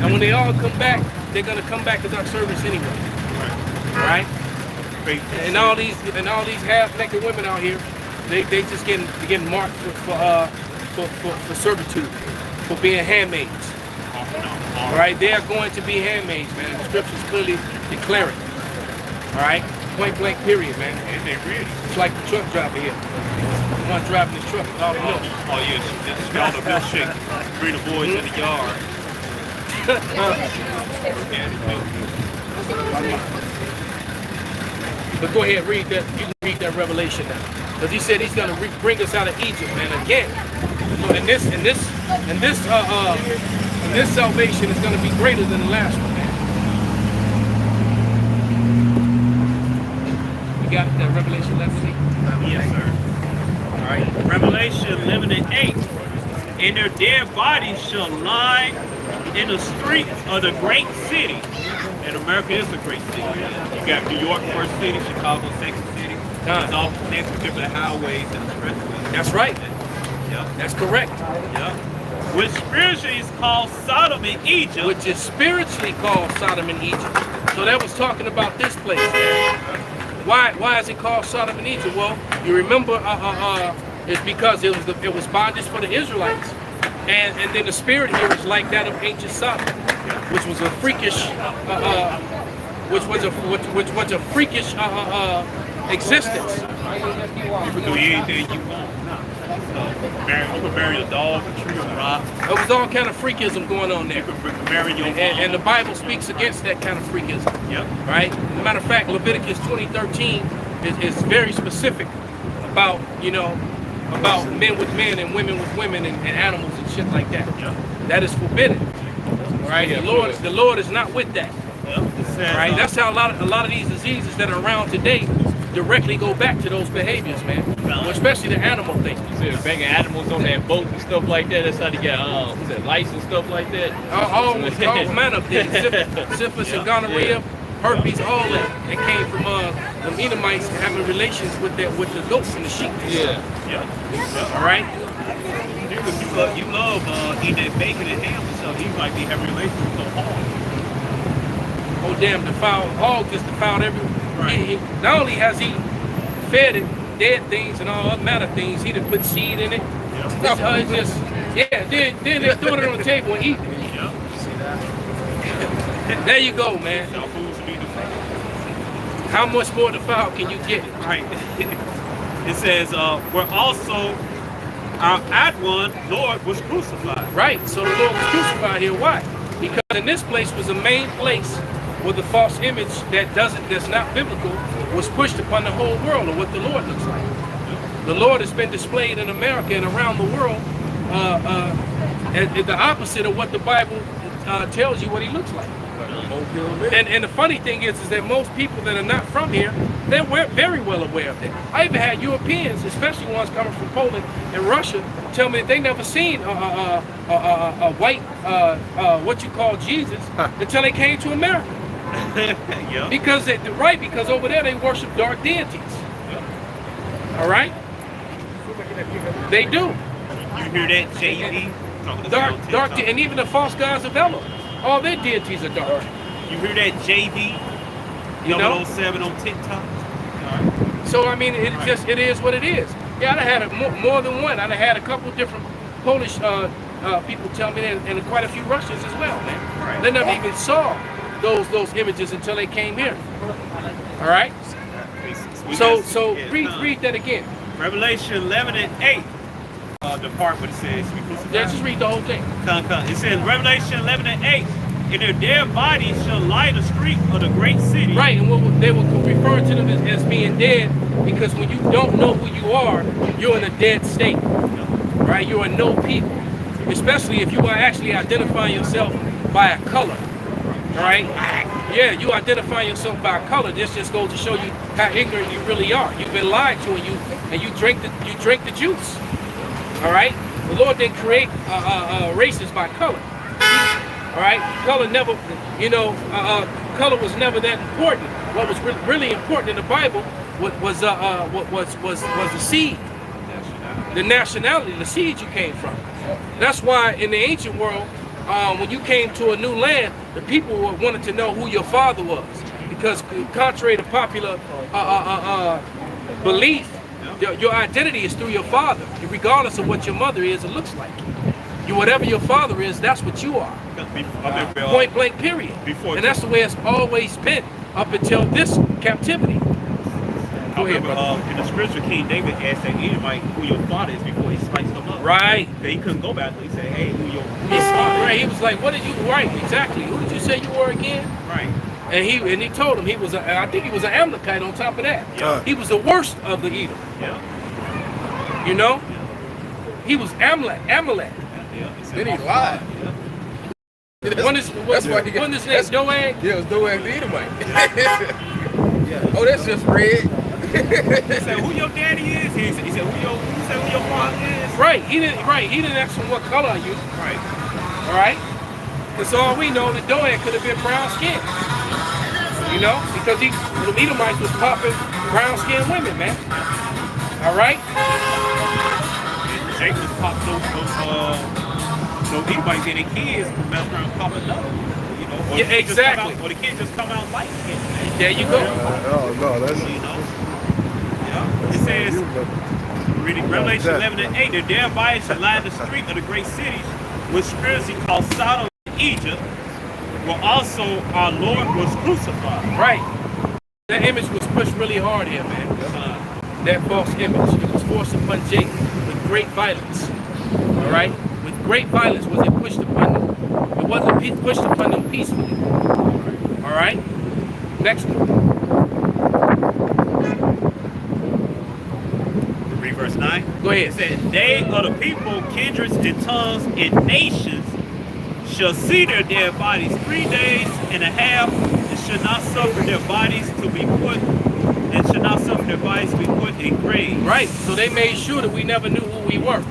[SPEAKER 1] And when they all come back, they're gonna come back as our servants anyway. Right? And all these half-naked women out here, they just getting marked for servitude, for being handmaids. All right, they are going to be handmaids, man. The scriptures clearly declare it. All right, point blank, period, man.
[SPEAKER 3] and they ready.
[SPEAKER 1] It's like the truck driver here. The one driving the truck with all the milk.
[SPEAKER 3] Oh yeah, she got all the milkshake. Bring the boys in the yard.
[SPEAKER 1] But go ahead, read that. You can read that Revelation now, because he said he's going to bring us out of Egypt, man, again. So this salvation is going to be greater than the last one, man. You got that Revelation 11:8?
[SPEAKER 3] Yes, sir.
[SPEAKER 1] All right.
[SPEAKER 3] Revelation 11:8. And their dead bodies shall lie in the streets of the great city. And America is a great city. You got New York, first city, Chicago, second city. It's all connected to different highways and expressways.
[SPEAKER 1] That's right.
[SPEAKER 3] Yep.
[SPEAKER 1] That's correct.
[SPEAKER 3] Yep. Which spiritually is called Sodom and Egypt.
[SPEAKER 1] Which is spiritually called Sodom and Egypt. So that was talking about this place. Why is it called Sodom and Egypt? Well, you remember it's because it was bondage for the Israelites. And then the spirit here is like that of ancient Sodom, which was a freakish existence.
[SPEAKER 3] You can do anything you want. You can marry a dog, a tree, a rock.
[SPEAKER 1] There was all kind of freakism going on there.
[SPEAKER 3] You can marry your mom.
[SPEAKER 1] And the Bible speaks against that kind of freakism.
[SPEAKER 3] Yep.
[SPEAKER 1] Right? As a matter of fact, Leviticus 20:13 is very specific about, about men with men and women with women and animals and shit like that.
[SPEAKER 3] Yep.
[SPEAKER 1] That is forbidden. Right? The Lord is not with that.
[SPEAKER 3] Yep. It says,
[SPEAKER 1] Right? That's how a lot of these diseases that are around today directly go back to those behaviors, man. Well, especially the animal thing.
[SPEAKER 8] You said banging animals on that boat and stuff like that. That's how they get lice and stuff like that.
[SPEAKER 1] All manner of things. Syphilis and gonorrhea, herpes, all that. It came from the Edomites having relations with the goats and the sheep.
[SPEAKER 8] Yeah.
[SPEAKER 3] yeah.
[SPEAKER 1] All right.
[SPEAKER 3] You love eating that bacon and ham and stuff. You might be having relations with some hog.
[SPEAKER 1] Oh damn! The foul hog just defiled everyone.
[SPEAKER 3] Right.
[SPEAKER 1] Not only has he fed it dead things and all other matter things, he done put seed in it.
[SPEAKER 3] Yeah.
[SPEAKER 1] It's just then they threw it on the table and eat it.
[SPEAKER 3] Yeah.
[SPEAKER 1] There you go, man.
[SPEAKER 3] Our foods be defiled.
[SPEAKER 1] How much more defiled can you get?
[SPEAKER 3] Right. It says, where also our at one Lord was crucified.
[SPEAKER 1] Right. So the Lord was crucified here. Why? Because in this place was a main place where the false image that's not biblical was pushed upon the whole world of what the Lord looks like. The Lord has been displayed in America and around the world the opposite of what the Bible tells you what he looks like. And the funny thing is that most people that are not from here, they're very well aware of that. I even had Europeans, especially ones coming from Poland and Russia, tell me that they never seen a white, what you call Jesus, until they came to America.
[SPEAKER 3] Yeah.
[SPEAKER 1] Because over there they worship dark deities. All right? They do.
[SPEAKER 3] You hear that, JD?
[SPEAKER 1] Dark, and even the false gods of Ella, all their deities are dark.
[SPEAKER 3] You hear that, JD?
[SPEAKER 1] You know?
[SPEAKER 3] 007 on TikTok?
[SPEAKER 1] So I mean, it is what it is. Yeah, I had more than one. I had a couple different Polish people tell me that, and quite a few Russians as well, man.
[SPEAKER 3] Right.
[SPEAKER 1] They never even saw those images until they came here. All right. So read that again.
[SPEAKER 3] Revelation 11 and 8. The part where it says,
[SPEAKER 1] Yeah, just read the whole thing.
[SPEAKER 3] It says, Revelation 11 and 8. And their dead bodies shall lie the street of the great city.
[SPEAKER 1] Right, and they will refer to them as being dead, because when you don't know who you are, you're in a dead state. Right? You're a no people. Especially if you are actually identifying yourself by a color. Right? Yeah, you identify yourself by a color. This just goes to show you how ignorant you really are. You've been lied to, and you drink the juice. All right? The Lord didn't create races by color. All right, color never, color was never that important. What was really important in the Bible was the seed, the nationality, the seed you came from. That's why in the ancient world, when you came to a new land, the people wanted to know who your father was, because contrary to popular belief, your identity is through your father, regardless of what your mother is or looks like. Whatever your father is, that's what you are. Point blank, period. And that's the way it's always been up until this captivity. Go ahead, brother.
[SPEAKER 3] In the scripture, King David asked that Edomite who your father is before he spiced them up.
[SPEAKER 1] Right.
[SPEAKER 3] He couldn't go back. He said, "Hey, who your father is?"
[SPEAKER 1] Right. He was like, "What did you?" Right. Exactly. Who did you say you were again?
[SPEAKER 3] Right.
[SPEAKER 1] And he told him he was. I think he was an Amalekite. On top of that,
[SPEAKER 3] Yeah.
[SPEAKER 1] He was the worst of the Edom.
[SPEAKER 3] Yeah.
[SPEAKER 1] You know, he was Amalek.
[SPEAKER 3] Yeah.
[SPEAKER 5] Then he lied.
[SPEAKER 1] When his name Doeg?
[SPEAKER 5] Yeah, it was Doeg the Edomite. Oh, that's just red.
[SPEAKER 3] He said, "Who your daddy is?" He said, "Who your father is?"
[SPEAKER 1] Right. He didn't ask him what color are you.
[SPEAKER 3] Right.
[SPEAKER 1] All right. Because all we know that Doeg could have been brown skin. You know, because the Edomites was popping brown skinned women, man. All right.
[SPEAKER 3] Jacob popped those Edomites and their kids mess around popping up. You know, or
[SPEAKER 1] Yeah, exactly.
[SPEAKER 3] Or the kids just come out light skinned.
[SPEAKER 1] There you go.
[SPEAKER 4] No, that's
[SPEAKER 3] You know. Yeah. It says, reading Revelation 11 and 8, their dead bodies shall lie in the street of the great cities, which spiritually called Sodom and Egypt, where also our Lord was crucified.
[SPEAKER 1] Right. That image was pushed really hard here, man. That false image. It was forced upon Jacob with great violence. All right? With great violence was it pushed upon them. It wasn't pushed upon them peacefully. All right? Next one.
[SPEAKER 3] Read verse 9.
[SPEAKER 1] Go ahead.
[SPEAKER 3] It said, they are the people, kindreds, and tongues, and nations shall see their dead bodies 3 days and a half, and shall not suffer their bodies to be put in graves.
[SPEAKER 1] Right. So they made sure that we never knew who we were.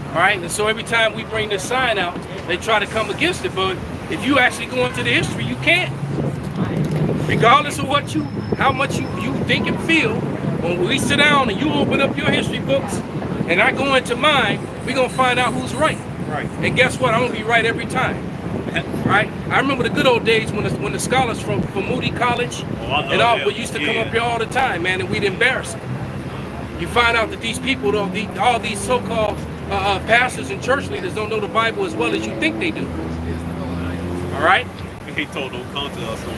[SPEAKER 1] All right. And so every time we bring this sign out, they try to come against it. But if you actually go into the history, you can't. Regardless of how much you think and feel, when we sit down and you open up your history books and I go into mine, we're gonna find out who's right.
[SPEAKER 3] Right.
[SPEAKER 1] And guess what? I'm gonna be right every time. Right? I remember the good old days when the scholars from Moody College and all used to come up here all the time, man, and we'd embarrass them. You find out that these people, all these so-called pastors and church leaders don't know the Bible as well as you think they do. All right?
[SPEAKER 3] He told don't come to us no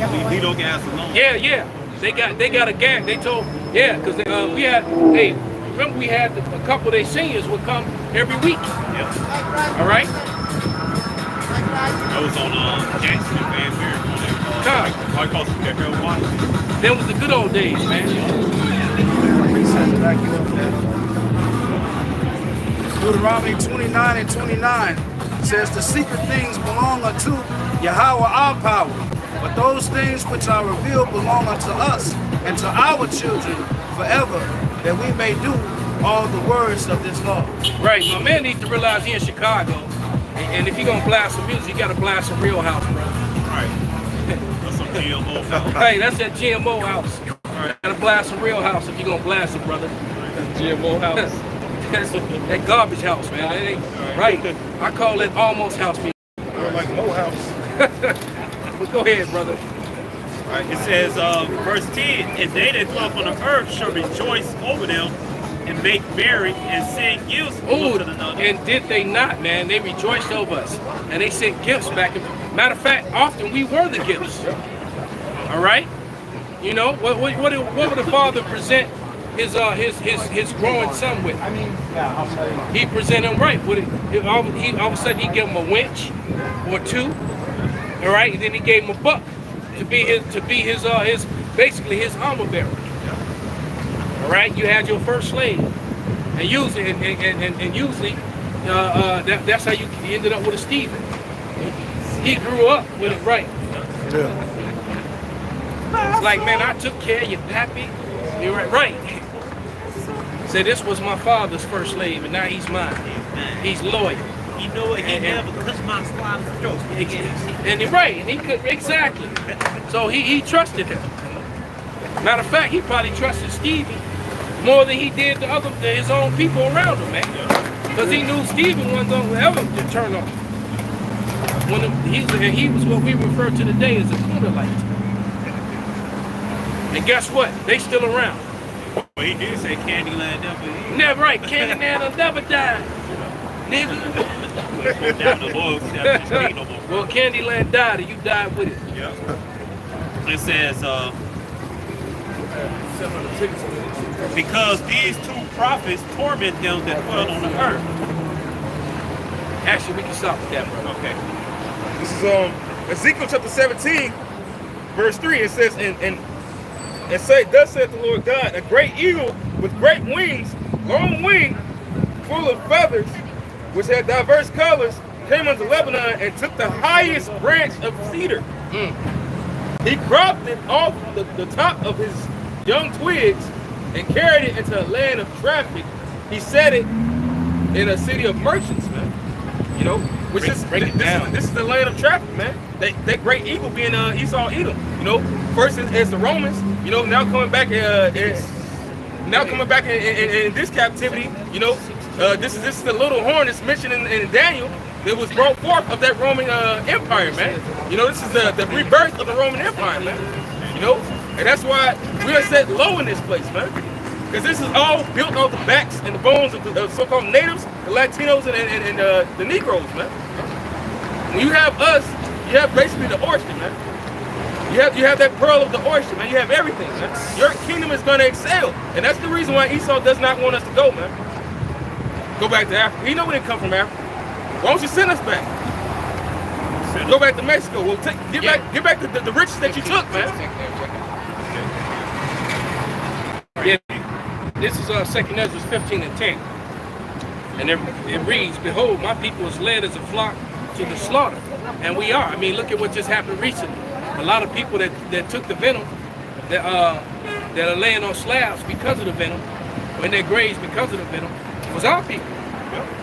[SPEAKER 3] more. We don't get us alone.
[SPEAKER 1] Yeah. They got a gag. They told, because we had, remember we had a couple of their seniors would come every week.
[SPEAKER 3] Yeah.
[SPEAKER 1] All right?
[SPEAKER 3] That was on Jackson and Van Buren. I call it Harold Washington.
[SPEAKER 1] Them was the good old days, man.
[SPEAKER 7] Back you up there. Deuteronomy 29 and 29 says the secret things belong unto Yahweh our power, but those things which are revealed belong unto us and to our children forever, that we may do all the words of this law.
[SPEAKER 1] Right, my man needs to realize he in Chicago, and if he gonna blast some music, you gotta blast some real house, bro.
[SPEAKER 3] Right. That's some GMO house.
[SPEAKER 1] Hey, that's that GMO house. You gotta blast some real house if you gonna blast it, brother.
[SPEAKER 8] GMO house.
[SPEAKER 1] That's that garbage house, man. It ain't, right. I call it almost house music.
[SPEAKER 2] Or like Mo House.
[SPEAKER 1] But go ahead, brother.
[SPEAKER 3] It says, verse 10, and they that dwell upon the earth shall rejoice over them and make merry and send gifts one
[SPEAKER 1] Ooh,
[SPEAKER 3] to another.
[SPEAKER 1] and did they not, man? They rejoiced over us, and they sent gifts back. Matter of fact, often we were the gifts. All right, you know what would the father present his growing son with? He present him right. All of a sudden he gave him a winch or two. All right, and then he gave him a buck to be his basically his armor bearer. All right, you had your first slave, and usually that's how you ended up with a Stephen. He grew up with it right. It's like, man, I took care of your pappy. You're right. Say, this was my father's first slave, and now he's mine. He's loyal.
[SPEAKER 3] You know what? He never cuts my slide throat.
[SPEAKER 1] And you're right, and he could exactly. So he trusted him. Matter of fact, he probably trusted Stevie more than he did his own people around him, man. Because he knew Stevie wasn't going to ever turn on him. He was what we refer to today as a Kundalite. And guess what? They still around.
[SPEAKER 3] Well, he did say Candyland never.
[SPEAKER 1] Never right. Candyland will never die. Nigga. Well, Candyland died and you died with it.
[SPEAKER 3] Yeah. It says, because these two prophets torment them that dwell on the earth.
[SPEAKER 1] Actually, we can stop with that, bro.
[SPEAKER 3] Okay.
[SPEAKER 2] This is Ezekiel chapter 17, verse 3. It says, and say, thus saith the Lord God, a great eagle with great wings, long wing, full of feathers, which had diverse colors, came unto Lebanon and took the highest branch of cedar. He cropped it off the top of his young twigs and carried it into a land of traffic. He set it in a city of merchants, man. You know, which this is the land of traffic, man. That great eagle being Esau Edom. You know, first as the Romans. You know, now coming back in this captivity. You know, this is the little horn that's mentioned in Daniel that was brought forth of that Roman Empire, man. You know, this is the rebirth of the Roman Empire, man. You know, and that's why we are set low in this place, man. Because this is all built on the backs and the bones of the so-called natives, the Latinos, and the Negroes, man. When you have us, you have basically the oyster, man. You have that pearl of the oyster, man. You have everything, man. Your kingdom is going to excel. And that's the reason why Esau does not want us to go, man. Go back to Africa. He know we didn't come from Africa. Why don't you send us back? Go back to Mexico. Well, get back the riches that you took, man.
[SPEAKER 1] Yeah. This is 2nd Ezra 15 and 10. And it reads, behold, my people is led as a flock to the slaughter. And we are. I mean, look at what just happened recently. A lot of people that took the venom, that are laying on slabs because of the venom, in their graves because of the venom, was our people.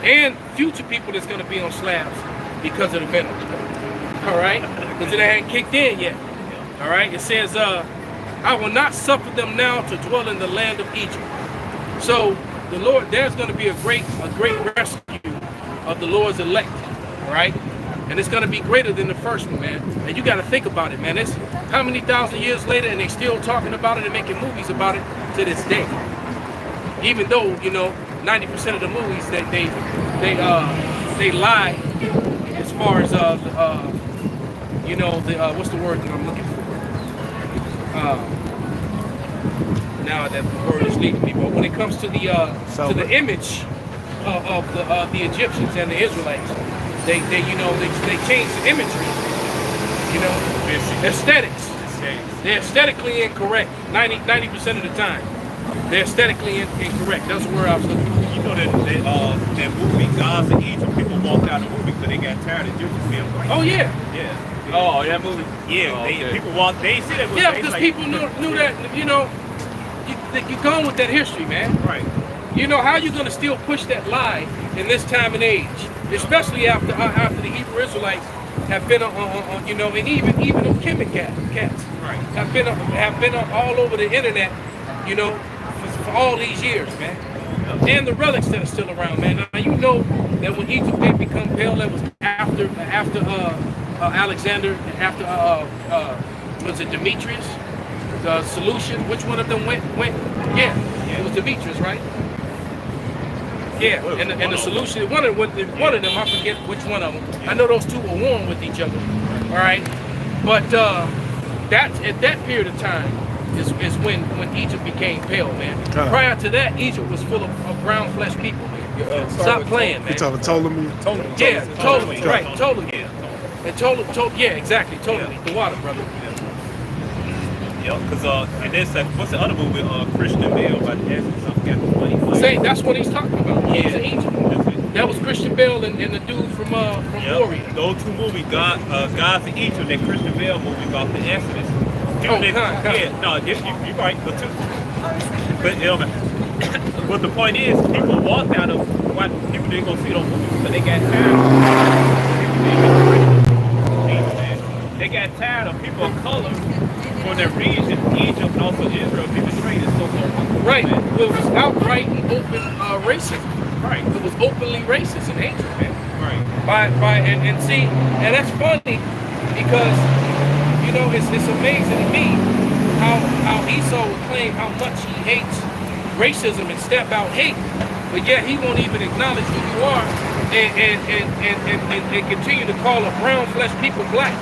[SPEAKER 1] And future people that's going to be on slabs because of the venom. All right? Because it hadn't kicked in yet. All right? It says, I will not suffer them now to dwell in the land of Egypt. So the Lord, there's going to be a great rescue of the Lord's elect, right? And it's going to be greater than the first one, man. And you got to think about it, man. It's how many thousand years later, and they still talking about it and making movies about it to this day. Even though, you know, 90% of the movies that they lie as far as you know, what's the word that I'm looking for? Now that the word is leaving me, but when it comes to the image of the Egyptians and the Israelites, They change the imagery. You know, aesthetics. They're aesthetically incorrect 90% of the time. They're aesthetically incorrect. That's the word I was looking for.
[SPEAKER 3] You know that movie, Gods of Egypt, people walked out of the movie because they got tired of Egypt being white.
[SPEAKER 1] Oh yeah.
[SPEAKER 3] Yeah.
[SPEAKER 8] Oh, that movie.
[SPEAKER 3] Yeah,
[SPEAKER 8] Oh, okay.
[SPEAKER 3] people walked, they see that.
[SPEAKER 1] Yeah, because people knew that, you know, you're going with that history, man.
[SPEAKER 3] Right.
[SPEAKER 1] You know, how you going to still push that lie in this time and age? Especially after the Hebrew Israelites have been on you know, and even the Kemet cats
[SPEAKER 3] Right.
[SPEAKER 1] have been all over the internet, you know, for all these years, man. And the relics that are still around, man. Now you know that when Egypt did become pale, that was after Alexander, after was it Demetrius? The solution, which one of them went? Yeah, it was Demetrius, right? Yeah, and the solution, one of them, I forget which one of them. I know those two were warm with each other. All right, but that's at that period of time is when Egypt became pale, man. Prior to that, Egypt was full of brown flesh people. Stop playing, man.
[SPEAKER 4] You talking Ptolemy?
[SPEAKER 1] Yeah, totally, right, totally.
[SPEAKER 3] Yeah.
[SPEAKER 1] And yeah, exactly, totally. The water, brother.
[SPEAKER 3] Yeah, because and then what's the other movie? Christian Bale about the essence of something.
[SPEAKER 1] Say that's what he's talking about.
[SPEAKER 3] Yeah.
[SPEAKER 1] He's in Egypt. That was Christian Bale and the dude from Warrior.
[SPEAKER 3] Those two movies, Gods of Egypt and Christian Bale movie about the Exodus.
[SPEAKER 1] Oh,
[SPEAKER 3] Yeah, no, you're right, but but the point is, people walked out of what people didn't go see those movies, but they got tired. They got tired of people of color for their region, Egypt and also Israel, being betrayed and so forth.
[SPEAKER 1] Right. It was outright and open racism.
[SPEAKER 3] Right.
[SPEAKER 1] It was openly racist and hatred, man.
[SPEAKER 3] Right.
[SPEAKER 1] And see, and that's funny because you know it's amazing to me how Esau would claim how much he hates racism and step out hate, but yet he won't even acknowledge who you are and continue to call a brown flesh people black.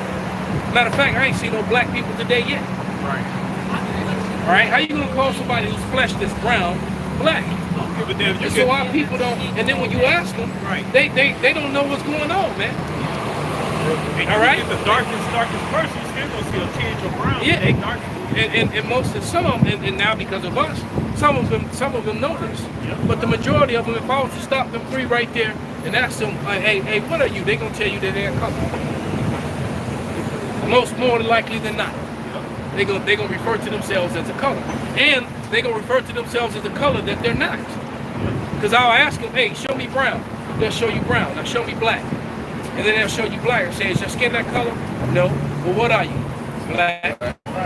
[SPEAKER 1] Matter of fact, I ain't seen no black people today yet.
[SPEAKER 3] Right.
[SPEAKER 1] All right, how you gonna call somebody whose flesh that's brown black?
[SPEAKER 3] Yeah, but then
[SPEAKER 1] And so our people don't. And then when you ask them,
[SPEAKER 3] Right.
[SPEAKER 1] they don't know what's going on, man.
[SPEAKER 3] And
[SPEAKER 1] All right.
[SPEAKER 3] If the darkest person, you still gonna see a tinge of brown.
[SPEAKER 1] Yeah.
[SPEAKER 3] They dark.
[SPEAKER 1] And most of some of them, and now because of us, some of them know this.
[SPEAKER 3] Yeah.
[SPEAKER 1] But the majority of them, if I was to stop them three right there and ask them, hey, what are you? They gonna tell you that they're color. Most more likely than not. They gonna refer to themselves as a color. And they gonna refer to themselves as a color that they're not. Because I'll ask them, hey, show me brown. They'll show you brown. Now show me black. And then they'll show you black and say, is your skin that color? No. Well, what are you? Black.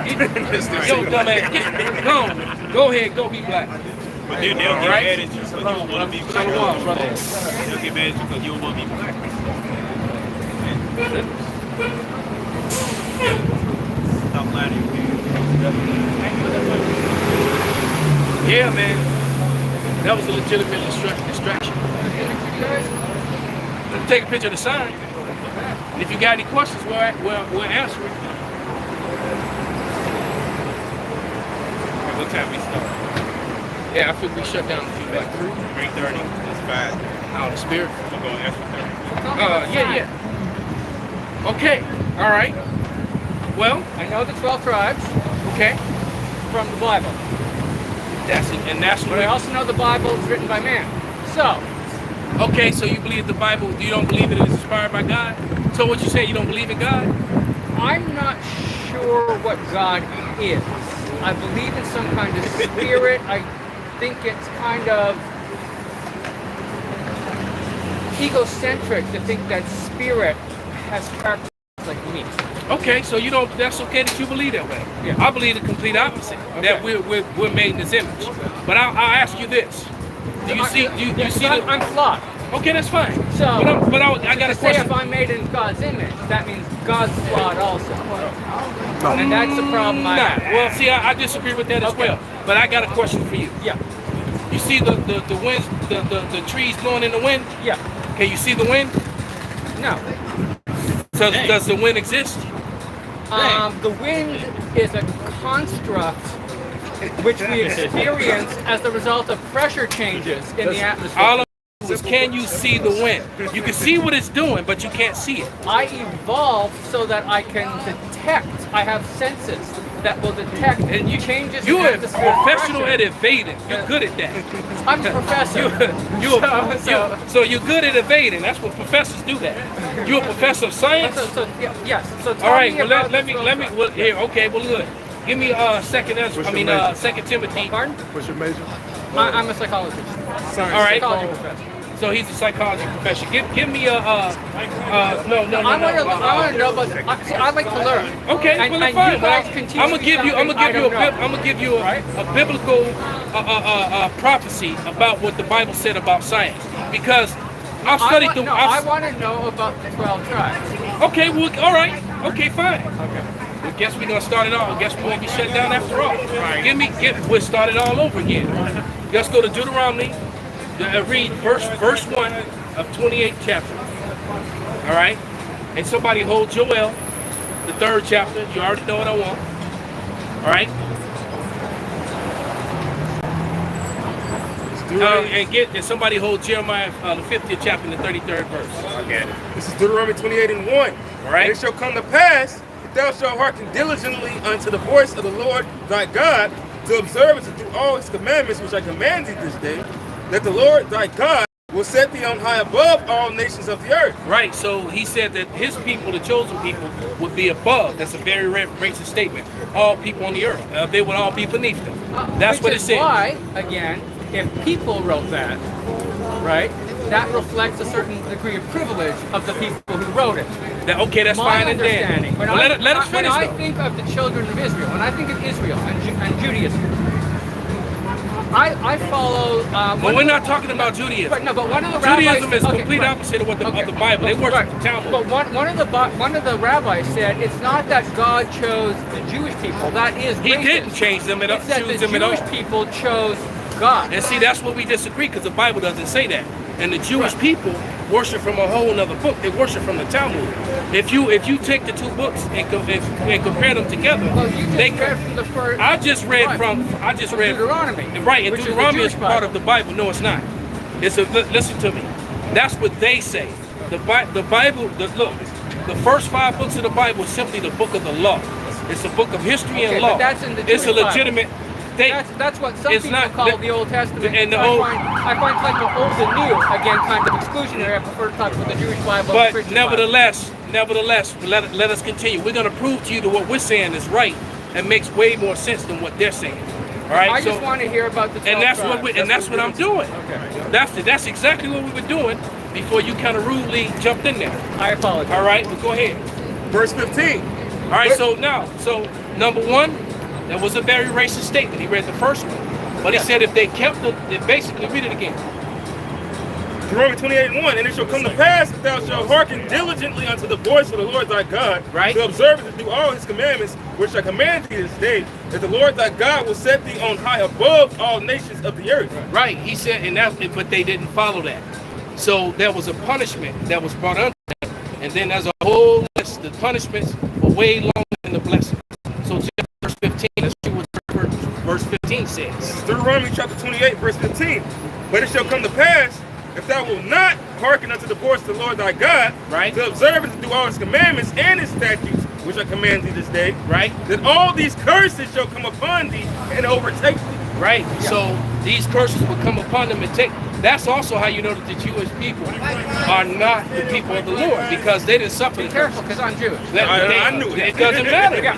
[SPEAKER 1] Yo, dumbass, go ahead, go be black.
[SPEAKER 3] But then they'll get mad at you because you don't want to be black.
[SPEAKER 1] Shalom, brother.
[SPEAKER 3] They'll get mad at you because you don't want to be black. Stop lying to you.
[SPEAKER 1] Yeah, man. That was a legitimate distraction. Take a picture of the sign. And if you got any questions, we'll answer it.
[SPEAKER 3] What time we start?
[SPEAKER 1] Yeah, I think we shut down a few back.
[SPEAKER 3] 3:30. That's fine.
[SPEAKER 1] Out of spirit.
[SPEAKER 3] We'll go extra 30.
[SPEAKER 1] Yeah. Okay. All right. Well,
[SPEAKER 9] I know the 12 tribes
[SPEAKER 1] okay.
[SPEAKER 9] from the Bible,
[SPEAKER 1] That's it. And that's
[SPEAKER 9] but
[SPEAKER 1] what
[SPEAKER 9] I also know the Bible is written by man. So,
[SPEAKER 1] Okay, so you believe the Bible, you don't believe it is inspired by God? So what you say, you don't believe in God?
[SPEAKER 9] I'm not sure what God is. I believe in some kind of spirit. I think it's kind of egocentric to think that spirit has characteristics like me.
[SPEAKER 1] Okay, so you don't. That's okay that you believe that way.
[SPEAKER 9] Yeah.
[SPEAKER 1] I believe the complete opposite. That we're made in His image. But I'll ask you this: do you see? You see?
[SPEAKER 9] I'm flawed.
[SPEAKER 1] Okay, that's fine.
[SPEAKER 9] So,
[SPEAKER 1] I got a
[SPEAKER 9] to say
[SPEAKER 1] question.
[SPEAKER 9] if I'm made in God's image, that means God's flawed also. And that's the problem I have.
[SPEAKER 1] Well, see, I disagree with that as well. But I got a question for you.
[SPEAKER 9] Yeah.
[SPEAKER 1] You see the wind, the trees blowing in the wind?
[SPEAKER 9] Yeah.
[SPEAKER 1] Can you see the wind?
[SPEAKER 9] No.
[SPEAKER 1] So does the wind exist?
[SPEAKER 9] The wind is a construct which we experience as the result of pressure changes in the atmosphere.
[SPEAKER 1] All I'm is can you see the wind? You can see what it's doing, but you can't see it.
[SPEAKER 9] I evolved so that I can detect. I have senses that will detect
[SPEAKER 1] And you
[SPEAKER 9] changes.
[SPEAKER 1] You're
[SPEAKER 9] in
[SPEAKER 1] a
[SPEAKER 9] atmospheric
[SPEAKER 1] professional
[SPEAKER 9] pressure.
[SPEAKER 1] at evading. You're good at that.
[SPEAKER 9] I'm a professor.
[SPEAKER 1] So you're good at evading. That's what professors do. That. You're a professor of science.
[SPEAKER 9] Yes. So tell
[SPEAKER 1] All right.
[SPEAKER 9] me
[SPEAKER 1] Well,
[SPEAKER 9] about
[SPEAKER 1] let me. Well, here. Okay. Well, good. Give me second. Second Timothy.
[SPEAKER 9] Pardon?
[SPEAKER 4] What's your major?
[SPEAKER 9] I'm a psychologist.
[SPEAKER 1] All right.
[SPEAKER 9] Psychology professor.
[SPEAKER 1] So he's a psychology professor. Give me no.
[SPEAKER 9] I want to know about. I like to learn.
[SPEAKER 1] Okay,
[SPEAKER 9] and,
[SPEAKER 1] well,
[SPEAKER 9] and
[SPEAKER 1] fine.
[SPEAKER 9] you guys
[SPEAKER 1] Well,
[SPEAKER 9] continue
[SPEAKER 1] I'm gonna give you
[SPEAKER 9] Right?
[SPEAKER 1] a biblical prophecy about what the Bible said about science, because I've studied the.
[SPEAKER 9] I want to know about the 12 tribes.
[SPEAKER 1] Okay, well, all right. Okay, fine. Okay. Well, guess we're gonna start it all. Guess we won't be shut down after all. Right. We'll start it all over again. Let's go to Deuteronomy. Read verse 1 of 28th chapter. All right, and somebody hold Joel, the 3rd chapter. You already know what I want. All right. And somebody hold Jeremiah, the 50th chapter, and the 33rd verse.
[SPEAKER 2] Okay. This is Deuteronomy 28:1.
[SPEAKER 1] All right.
[SPEAKER 2] And it shall come to pass that thou shalt hearken diligently unto the voice of the Lord thy God, to observe and to do all his commandments which I command thee this day, that the Lord thy God will set thee on high above all nations of the earth.
[SPEAKER 1] Right, so he said that his people, the chosen people, would be above. That's a very racist statement. All people on the earth, they would all be beneath them. That's what it said.
[SPEAKER 9] Why, again, if people wrote that, right, that reflects a certain degree of privilege of the people who wrote it.
[SPEAKER 1] Okay, that's
[SPEAKER 9] My
[SPEAKER 1] fine and
[SPEAKER 9] understanding.
[SPEAKER 1] then. Let us finish.
[SPEAKER 9] When I think of the children of Israel, when I think of Israel and Judaism, I follow.
[SPEAKER 1] But we're not talking about Judaism.
[SPEAKER 9] But one of the rabbis.
[SPEAKER 1] Judaism is complete opposite of what of the Bible. They worship the Talmud.
[SPEAKER 9] But one of the rabbis said it's not that God chose the Jewish people. That is
[SPEAKER 1] He
[SPEAKER 9] racist.
[SPEAKER 1] didn't change them at all.
[SPEAKER 9] It's that the Jewish people chose God.
[SPEAKER 1] And see, that's what we disagree, because the Bible doesn't say that. And the Jewish people worship from a whole other book. They worship from the Talmud. If you take the two books and compare them together,
[SPEAKER 9] Well, you just read from the first.
[SPEAKER 1] I just read from
[SPEAKER 9] Deuteronomy.
[SPEAKER 1] Right, and
[SPEAKER 9] which
[SPEAKER 1] Deuteronomy is
[SPEAKER 9] the
[SPEAKER 1] part of the Bible. No, it's not. Listen to me. That's what they say. The Bible. Look, the first 5 books of the Bible is simply the book of the law. It's a book of history and law.
[SPEAKER 9] But that's in the
[SPEAKER 1] It's a
[SPEAKER 9] Jewish
[SPEAKER 1] legitimate.
[SPEAKER 9] That's what some
[SPEAKER 1] it's
[SPEAKER 9] people
[SPEAKER 1] not,
[SPEAKER 9] call the Old Testament.
[SPEAKER 1] And the
[SPEAKER 9] I find like the Old and New, again, kind of exclusionary. I prefer to talk about the Jewish Bible and the
[SPEAKER 1] But
[SPEAKER 9] Christian
[SPEAKER 1] nevertheless, let us continue. We're going to prove to you that what we're saying is right and makes way more sense than what they're saying. All right.
[SPEAKER 9] I just want to hear about the 12
[SPEAKER 1] and that's
[SPEAKER 9] tribes.
[SPEAKER 1] that's what I'm doing.
[SPEAKER 9] Okay.
[SPEAKER 1] That's exactly what we were doing before you kind of rudely jumped in there.
[SPEAKER 9] I apologize.
[SPEAKER 1] All right. Well, go ahead.
[SPEAKER 2] Verse 15.
[SPEAKER 1] All right. So number one, that was a very racist statement. He read the first one, but he said if they kept basically read it again.
[SPEAKER 2] Deuteronomy 28:1, and it shall come to pass that thou shalt hearken diligently unto the voice of the Lord thy God,
[SPEAKER 1] right,
[SPEAKER 2] to observe and to do all his commandments, which I command thee this day, that the Lord thy God will set thee on high above all nations of the earth.
[SPEAKER 1] Right, he said, but they didn't follow that. So there was a punishment that was brought unto them, and then there's a whole list. The punishments were way longer than the blessing. So just verse 15, let's see what verse 15 says.
[SPEAKER 2] Deuteronomy chapter 28, verse 15. But it shall come to pass, if thou wilt not hearken unto the voice of the Lord thy God,
[SPEAKER 1] right,
[SPEAKER 2] to observe and to do all his commandments and his statutes, which I command thee this day,
[SPEAKER 1] right,
[SPEAKER 2] that all these curses shall come upon thee and overtake thee.
[SPEAKER 1] Right. Yeah. So these curses will come upon them and take. That's also how you know that the Jewish people are not the people of the Lord, because they didn't suffer.
[SPEAKER 9] Be careful, because I'm Jewish.
[SPEAKER 2] I knew it.
[SPEAKER 1] It doesn't matter.
[SPEAKER 9] Yeah,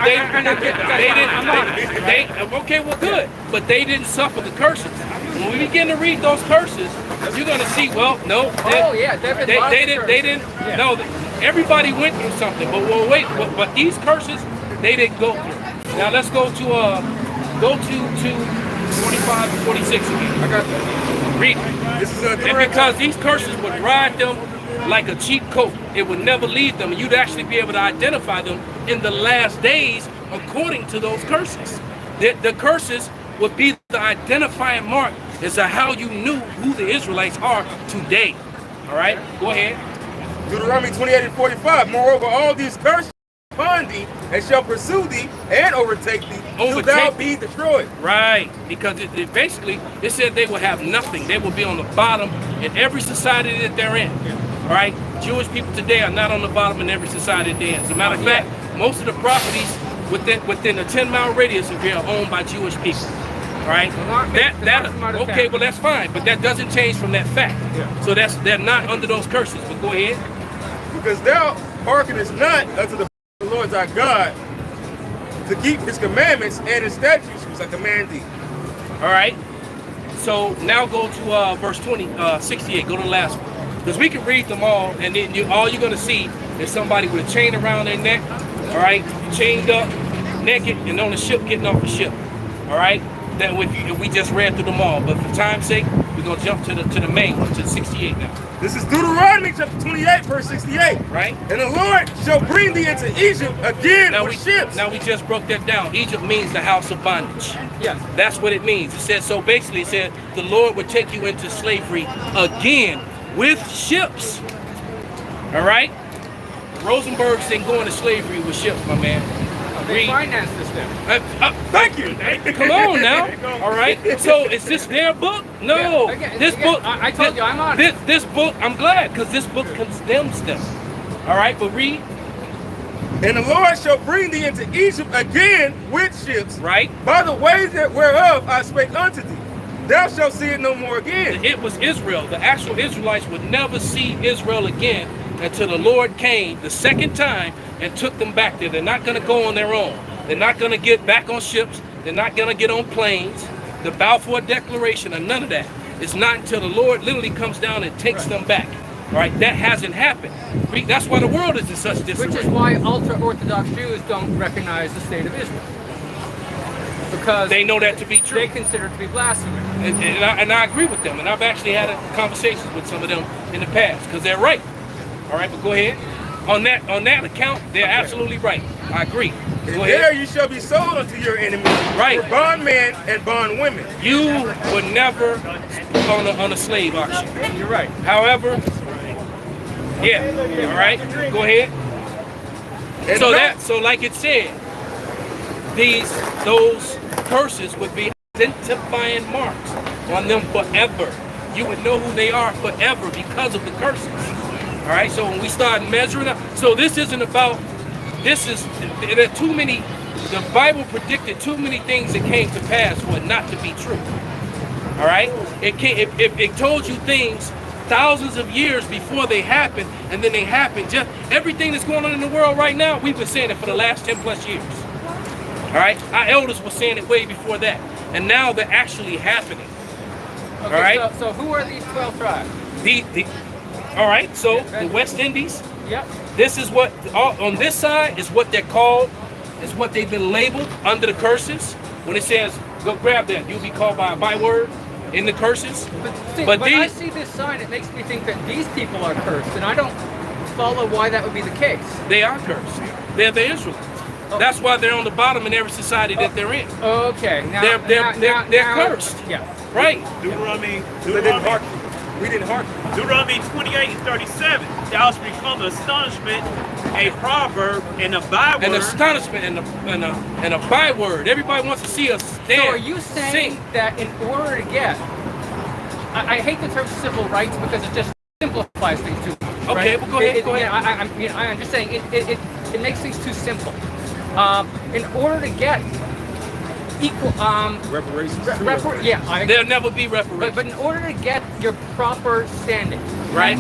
[SPEAKER 1] They didn't. Okay, well, good. But they didn't suffer the curses. When we begin to read those curses, you're going to see. Well, no. They didn't. Yeah. No. Everybody went through something. But wait. But these curses, they didn't go through. Now let's go to 45 and 46 again.
[SPEAKER 2] I got that.
[SPEAKER 1] Read it.
[SPEAKER 2] This is
[SPEAKER 1] and because these curses would ride them like a cheap coat. It would never leave them. You'd actually be able to identify them in the last days according to those curses. The curses would be the identifying mark as to how you knew who the Israelites are today. All right, go ahead.
[SPEAKER 2] Deuteronomy 28 and 45. Moreover, all these curses upon thee, and shall pursue thee and overtake thee
[SPEAKER 5] till thou
[SPEAKER 1] overtake.
[SPEAKER 5] be destroyed.
[SPEAKER 1] Right, because it basically it said they will have nothing. They will be on the bottom in every society that they're in. All right, Jewish people today are not on the bottom in every society they're in. As a matter of fact, most of the properties within a 10-mile radius of here are owned by Jewish people. All right, okay, well that's fine, but that doesn't change from that fact. So they're not under those curses. But go ahead.
[SPEAKER 5] Because thou hearkenest not unto the Lord thy God to keep his commandments and his statutes which I command thee.
[SPEAKER 1] All right. So now go to verse 68. Go to the last one. Because we can read them all, and then all you're going to see is somebody with a chain around their neck, all right, chained up, naked, and on the ship, getting off the ship. All right. That we just read through them all. But for time's sake, we're going to jump to the main one, to 68 now.
[SPEAKER 5] This is Deuteronomy chapter 28, verse 68.
[SPEAKER 1] Right.
[SPEAKER 5] And the Lord shall bring thee into Egypt again with ships.
[SPEAKER 1] Now we just broke that down. Egypt means the house of bondage.
[SPEAKER 9] Yes.
[SPEAKER 1] That's what it means. It says, so basically it said the Lord would take you into slavery again with ships. All right? Rosenberg didn't go into slavery with ships, my man.
[SPEAKER 9] They financed this thing.
[SPEAKER 5] Thank you.
[SPEAKER 1] Come on now. All right. So is this their book? No. This book.
[SPEAKER 9] I told you I'm on it.
[SPEAKER 1] This book. I'm glad because this book condemns them. All right, but read.
[SPEAKER 5] And the Lord shall bring thee into Egypt again with ships.
[SPEAKER 1] Right.
[SPEAKER 5] By the ways that whereof I spake unto thee. Thou shalt see it no more again.
[SPEAKER 1] It was Israel. The actual Israelites would never see Israel again until the Lord came the second time and took them back there. They're not going to go on their own. They're not going to get back on ships. They're not going to get on planes. The Balfour Declaration or none of that. It's not until the Lord literally comes down and takes them back. All right, that hasn't happened. That's why the world is in such disarray.
[SPEAKER 9] Which is why ultra-Orthodox Jews don't recognize the state of Israel. Because
[SPEAKER 1] they know that to be true.
[SPEAKER 9] They consider it to be blasphemy.
[SPEAKER 1] And I agree with them. And I've actually had conversations with some of them in the past because they're right. All right, but go ahead. On that account, they're absolutely right. I agree.
[SPEAKER 5] And there you shall be sold unto your enemies,
[SPEAKER 1] right?
[SPEAKER 5] For bondmen and bondwomen.
[SPEAKER 1] You would never on a slave auction.
[SPEAKER 9] You're right.
[SPEAKER 1] However, yeah. All right. Go ahead. And so like it said, those curses would be identifying marks on them forever. You would know who they are forever because of the curses. All right, so when we start measuring up, so this isn't about, there are too many, the Bible predicted too many things that came to pass for it not to be true. All right, it told you things thousands of years before they happened, and then they happened. Just everything that's going on in the world right now, we've been saying it for the last 10 plus years. All right, our elders were saying it way before that, and now they're actually happening.
[SPEAKER 9] Okay,
[SPEAKER 1] all right.
[SPEAKER 9] So who are these 12 tribes?
[SPEAKER 1] All right, so the West Indies.
[SPEAKER 9] Yep.
[SPEAKER 1] This is what on this side is what they're called, is what they've been labeled under the curses. When it says go grab that, you'll be called by a byword in the curses.
[SPEAKER 9] But I see this sign, it makes me think that these people are cursed, and I don't follow why that would be the case.
[SPEAKER 1] They are cursed. They're the Israelites. Oh. That's why they're on the bottom in every society that they're in.
[SPEAKER 9] Okay, now
[SPEAKER 1] they're cursed.
[SPEAKER 9] Yeah.
[SPEAKER 3] Right. Deuteronomy.
[SPEAKER 5] We didn't hearken.
[SPEAKER 3] Deuteronomy 28:37. Thou shalt become an astonishment, a proverb, and a byword.
[SPEAKER 1] An astonishment and a byword. Everybody wants to see us stand.
[SPEAKER 9] So are you saying that in order to get, I hate the term civil rights because it just simplifies things too much.
[SPEAKER 1] Okay,
[SPEAKER 9] right?
[SPEAKER 1] well go ahead. Go ahead.
[SPEAKER 9] I'm just saying it makes things too simple. In order to get equal
[SPEAKER 5] reparations.
[SPEAKER 1] There'll never be reparations.
[SPEAKER 9] But in order to get your proper standing,
[SPEAKER 1] right,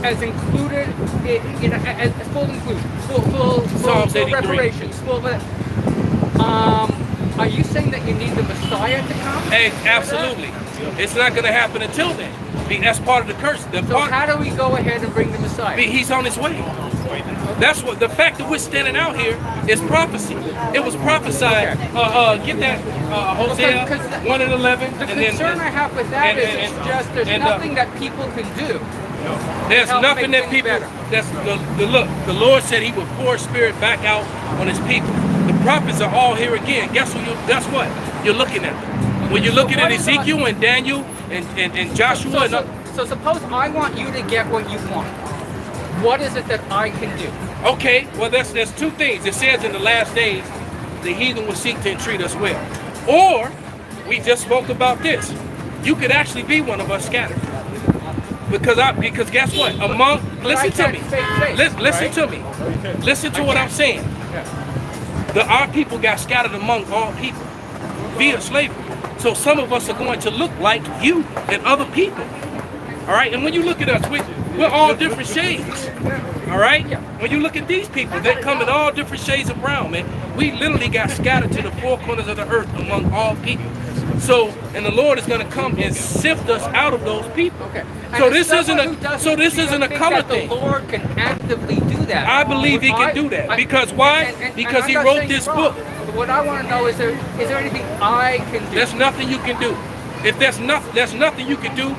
[SPEAKER 9] as included, as full inclusion, full reparations, are you saying that you need the Messiah to come?
[SPEAKER 1] Hey, absolutely. It's not going to happen until then. That's part of the curse.
[SPEAKER 9] How do we go ahead and bring the Messiah?
[SPEAKER 1] He's on his way. That's what the fact that we're standing out here is prophecy. It was prophesied. Get that Hosea 1:11.
[SPEAKER 9] The concern I have with that is it's just there's nothing that people can do.
[SPEAKER 1] There's nothing that people. That's look. The Lord said He would pour His Spirit back out on His people. The prophets are all here again. Guess what you're looking at. When you're looking at Ezekiel and Daniel and Joshua.
[SPEAKER 9] So suppose I want you to get what you want. What is it that I can do?
[SPEAKER 1] Okay, well there's two things. It says in the last days the heathen will seek to entreat us well. Or, we just spoke about this. You could actually be one of us scattered. Because guess what? Listen to me. Listen to me. Listen to what I'm saying. Our people got scattered among all people via slavery. So some of us are going to look like you and other people. All right? And when you look at us, we're all different shades. All right? When you look at these people, they come in all different shades of brown, man. We literally got scattered to the four corners of the earth among all people. So, and the Lord is going to come and sift us out of those people.
[SPEAKER 9] Okay.
[SPEAKER 1] So this isn't a color thing.
[SPEAKER 9] The Lord can actively do that.
[SPEAKER 1] I believe He can do that. Because why? Because He wrote this book.
[SPEAKER 9] What I want to know is there anything I can do?
[SPEAKER 1] There's nothing you can do. If there's nothing you can do.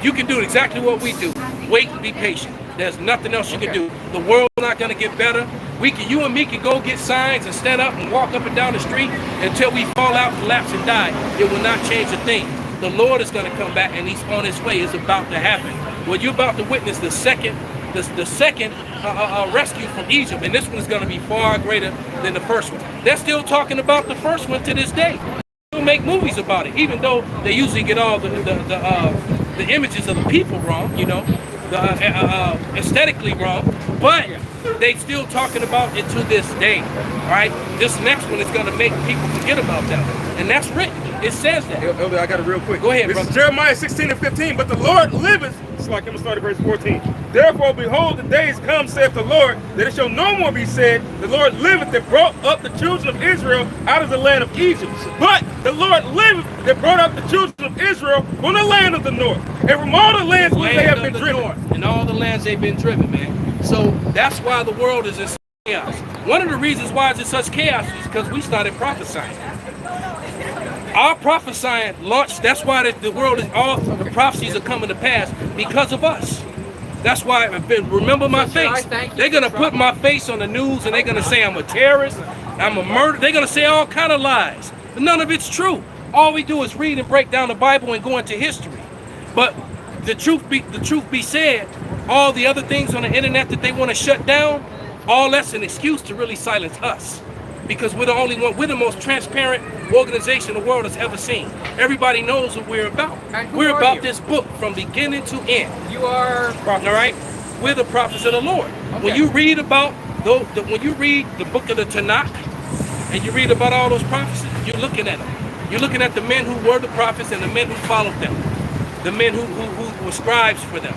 [SPEAKER 1] You can do exactly what we do. Wait and be patient. There's nothing else you can do. The world's not going to get better. You and me can go get signs and stand up and walk up and down the street until we fall out, collapse, and die. It will not change a thing. The Lord is going to come back, and He's on His way. It's about to happen. Well, you're about to witness the second rescue from Egypt, and this one is going to be far greater than the first one. They're still talking about the first one to this day. They'll make movies about it, even though they usually get all the images of the people wrong, you know, aesthetically wrong, but they still talking about it to this day, right? This next one is going to make people forget about that, and that's written. It says that.
[SPEAKER 2] Elder, I got it real quick.
[SPEAKER 1] Go ahead,
[SPEAKER 2] This
[SPEAKER 1] brother.
[SPEAKER 2] is Jeremiah 16:15. But the Lord liveth. It's like I'm going to start at verse 14. Therefore, behold, the days come, saith the Lord, that it shall no more be said, the Lord liveth that brought up the children of Israel out of the land of Egypt. But the Lord liveth that brought up the children of Israel from the land of the north, and from all the lands where they have been driven.
[SPEAKER 1] And all the lands they've been driven, man. So that's why the world is in chaos. One of the reasons why it's in such chaos is because we started prophesying. Our prophesying launched. That's why the world is all the prophecies are coming to pass because of us. That's why. Remember my face. They're gonna put my face on the news and they're gonna say I'm a terrorist, I'm a murderer. They're gonna say all kind of lies, but none of it's true. All we do is read and break down the Bible and go into history. But the truth be said, all the other things on the internet that they want to shut down, all that's an excuse to really silence us. Because we're the only one, we're the most transparent organization the world has ever seen. Everybody knows what we're about. We're about this book from beginning to end.
[SPEAKER 9] You are,
[SPEAKER 1] all right? We're the prophets of the Lord. Okay. When you read about when you read the book of the Tanakh and you read about all those prophecies, you're looking at them. You're looking at the men who were the prophets and the men who followed them, the men who were scribes for them.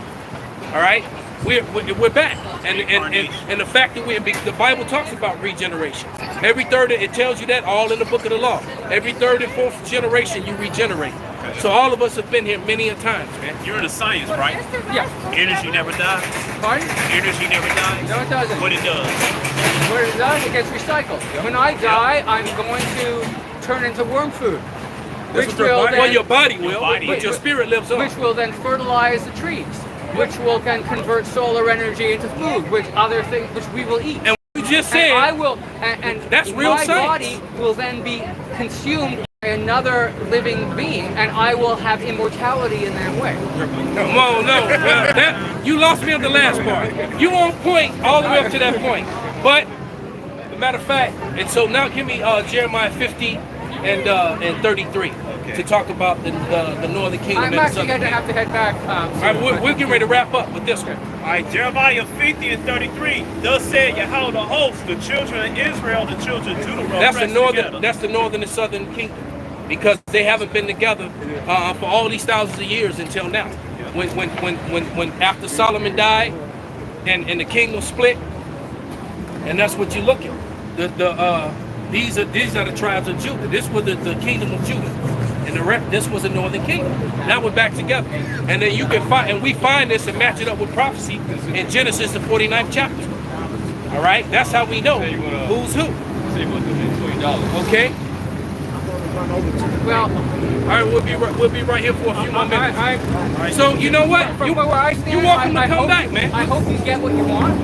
[SPEAKER 1] All right. We're back, and the fact that the Bible talks about regeneration. Every third, it tells you that all in the book of the law. Every third and fourth generation, you regenerate. So all of us have been here many a times, man.
[SPEAKER 3] You're into science, right?
[SPEAKER 9] Yeah.
[SPEAKER 3] Energy never dies.
[SPEAKER 9] Pardon?
[SPEAKER 3] Energy never dies.
[SPEAKER 9] No, it doesn't.
[SPEAKER 3] What it does?
[SPEAKER 9] What it does, it gets recycled. When I die, I'm going to turn into worm food. Which will then,
[SPEAKER 1] well, your body will, but your spirit lives on.
[SPEAKER 9] Which will then fertilize the trees. Which will then convert solar energy into food, which other things which we will eat.
[SPEAKER 1] And you just said,
[SPEAKER 9] and I will, and
[SPEAKER 1] that's real
[SPEAKER 9] my
[SPEAKER 1] science.
[SPEAKER 9] body will then be consumed by another living being, and I will have immortality in that way.
[SPEAKER 1] No. You lost me on the last part. You on point all the way up to that point. But, as a matter of fact, and so now give me Jeremiah 50 and 33. To talk about the northern kingdom.
[SPEAKER 9] I'm actually going to have to head back.
[SPEAKER 1] All right, we're getting ready to wrap up with this one.
[SPEAKER 3] All right, Jeremiah 50 and 33. Thus said Yahweh the host, the children of Israel, the children of Judah.
[SPEAKER 1] That's the northern and southern kingdom, because they haven't been together for all these thousands of years until now. When after Solomon died, and the kingdom split, and that's what you look at. These are the tribes of Judah. This was the kingdom of Judah. And this was the northern kingdom. Now we're back together. And then you can find, and we find this and match it up with prophecy in Genesis, the 49th chapter. All right? That's how we know who's who. Okay?
[SPEAKER 9] Well,
[SPEAKER 1] all right, we'll be right here for a few more minutes. So you know what? You're welcome to come back, man.
[SPEAKER 9] I hope you get what you want.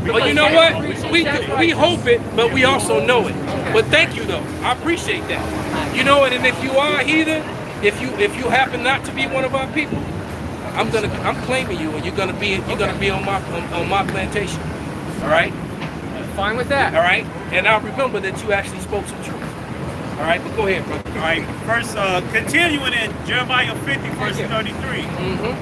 [SPEAKER 1] But you know what? We hope it, but we also know it. But thank you though. I appreciate that. You know what? And if you are a heathen, if you happen not to be one of our people, I'm claiming you, and you're gonna be on my plantation. All right.
[SPEAKER 9] Fine with that.
[SPEAKER 1] All right. and I'll remember that you actually spoke some truth. All right, but go ahead, brother.
[SPEAKER 3] All right, first, continuing in Jeremiah 50, verse 33.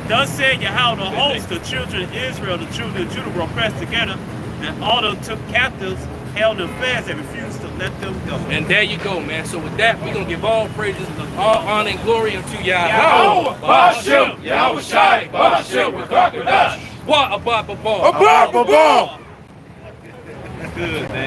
[SPEAKER 3] Thus said Yahweh the host, the children of Israel, the children of Judah were pressed together, and all of them took captives, held them fast, and refused to let them go.
[SPEAKER 1] And there you go, man. So with that, we're going to give all praises, all honor, and glory unto Yahweh.
[SPEAKER 5] Bashem, Yahweh Shai, Bashem, Wakakadash.
[SPEAKER 1] What about the ball?
[SPEAKER 4] Abba,
[SPEAKER 3] Good, man.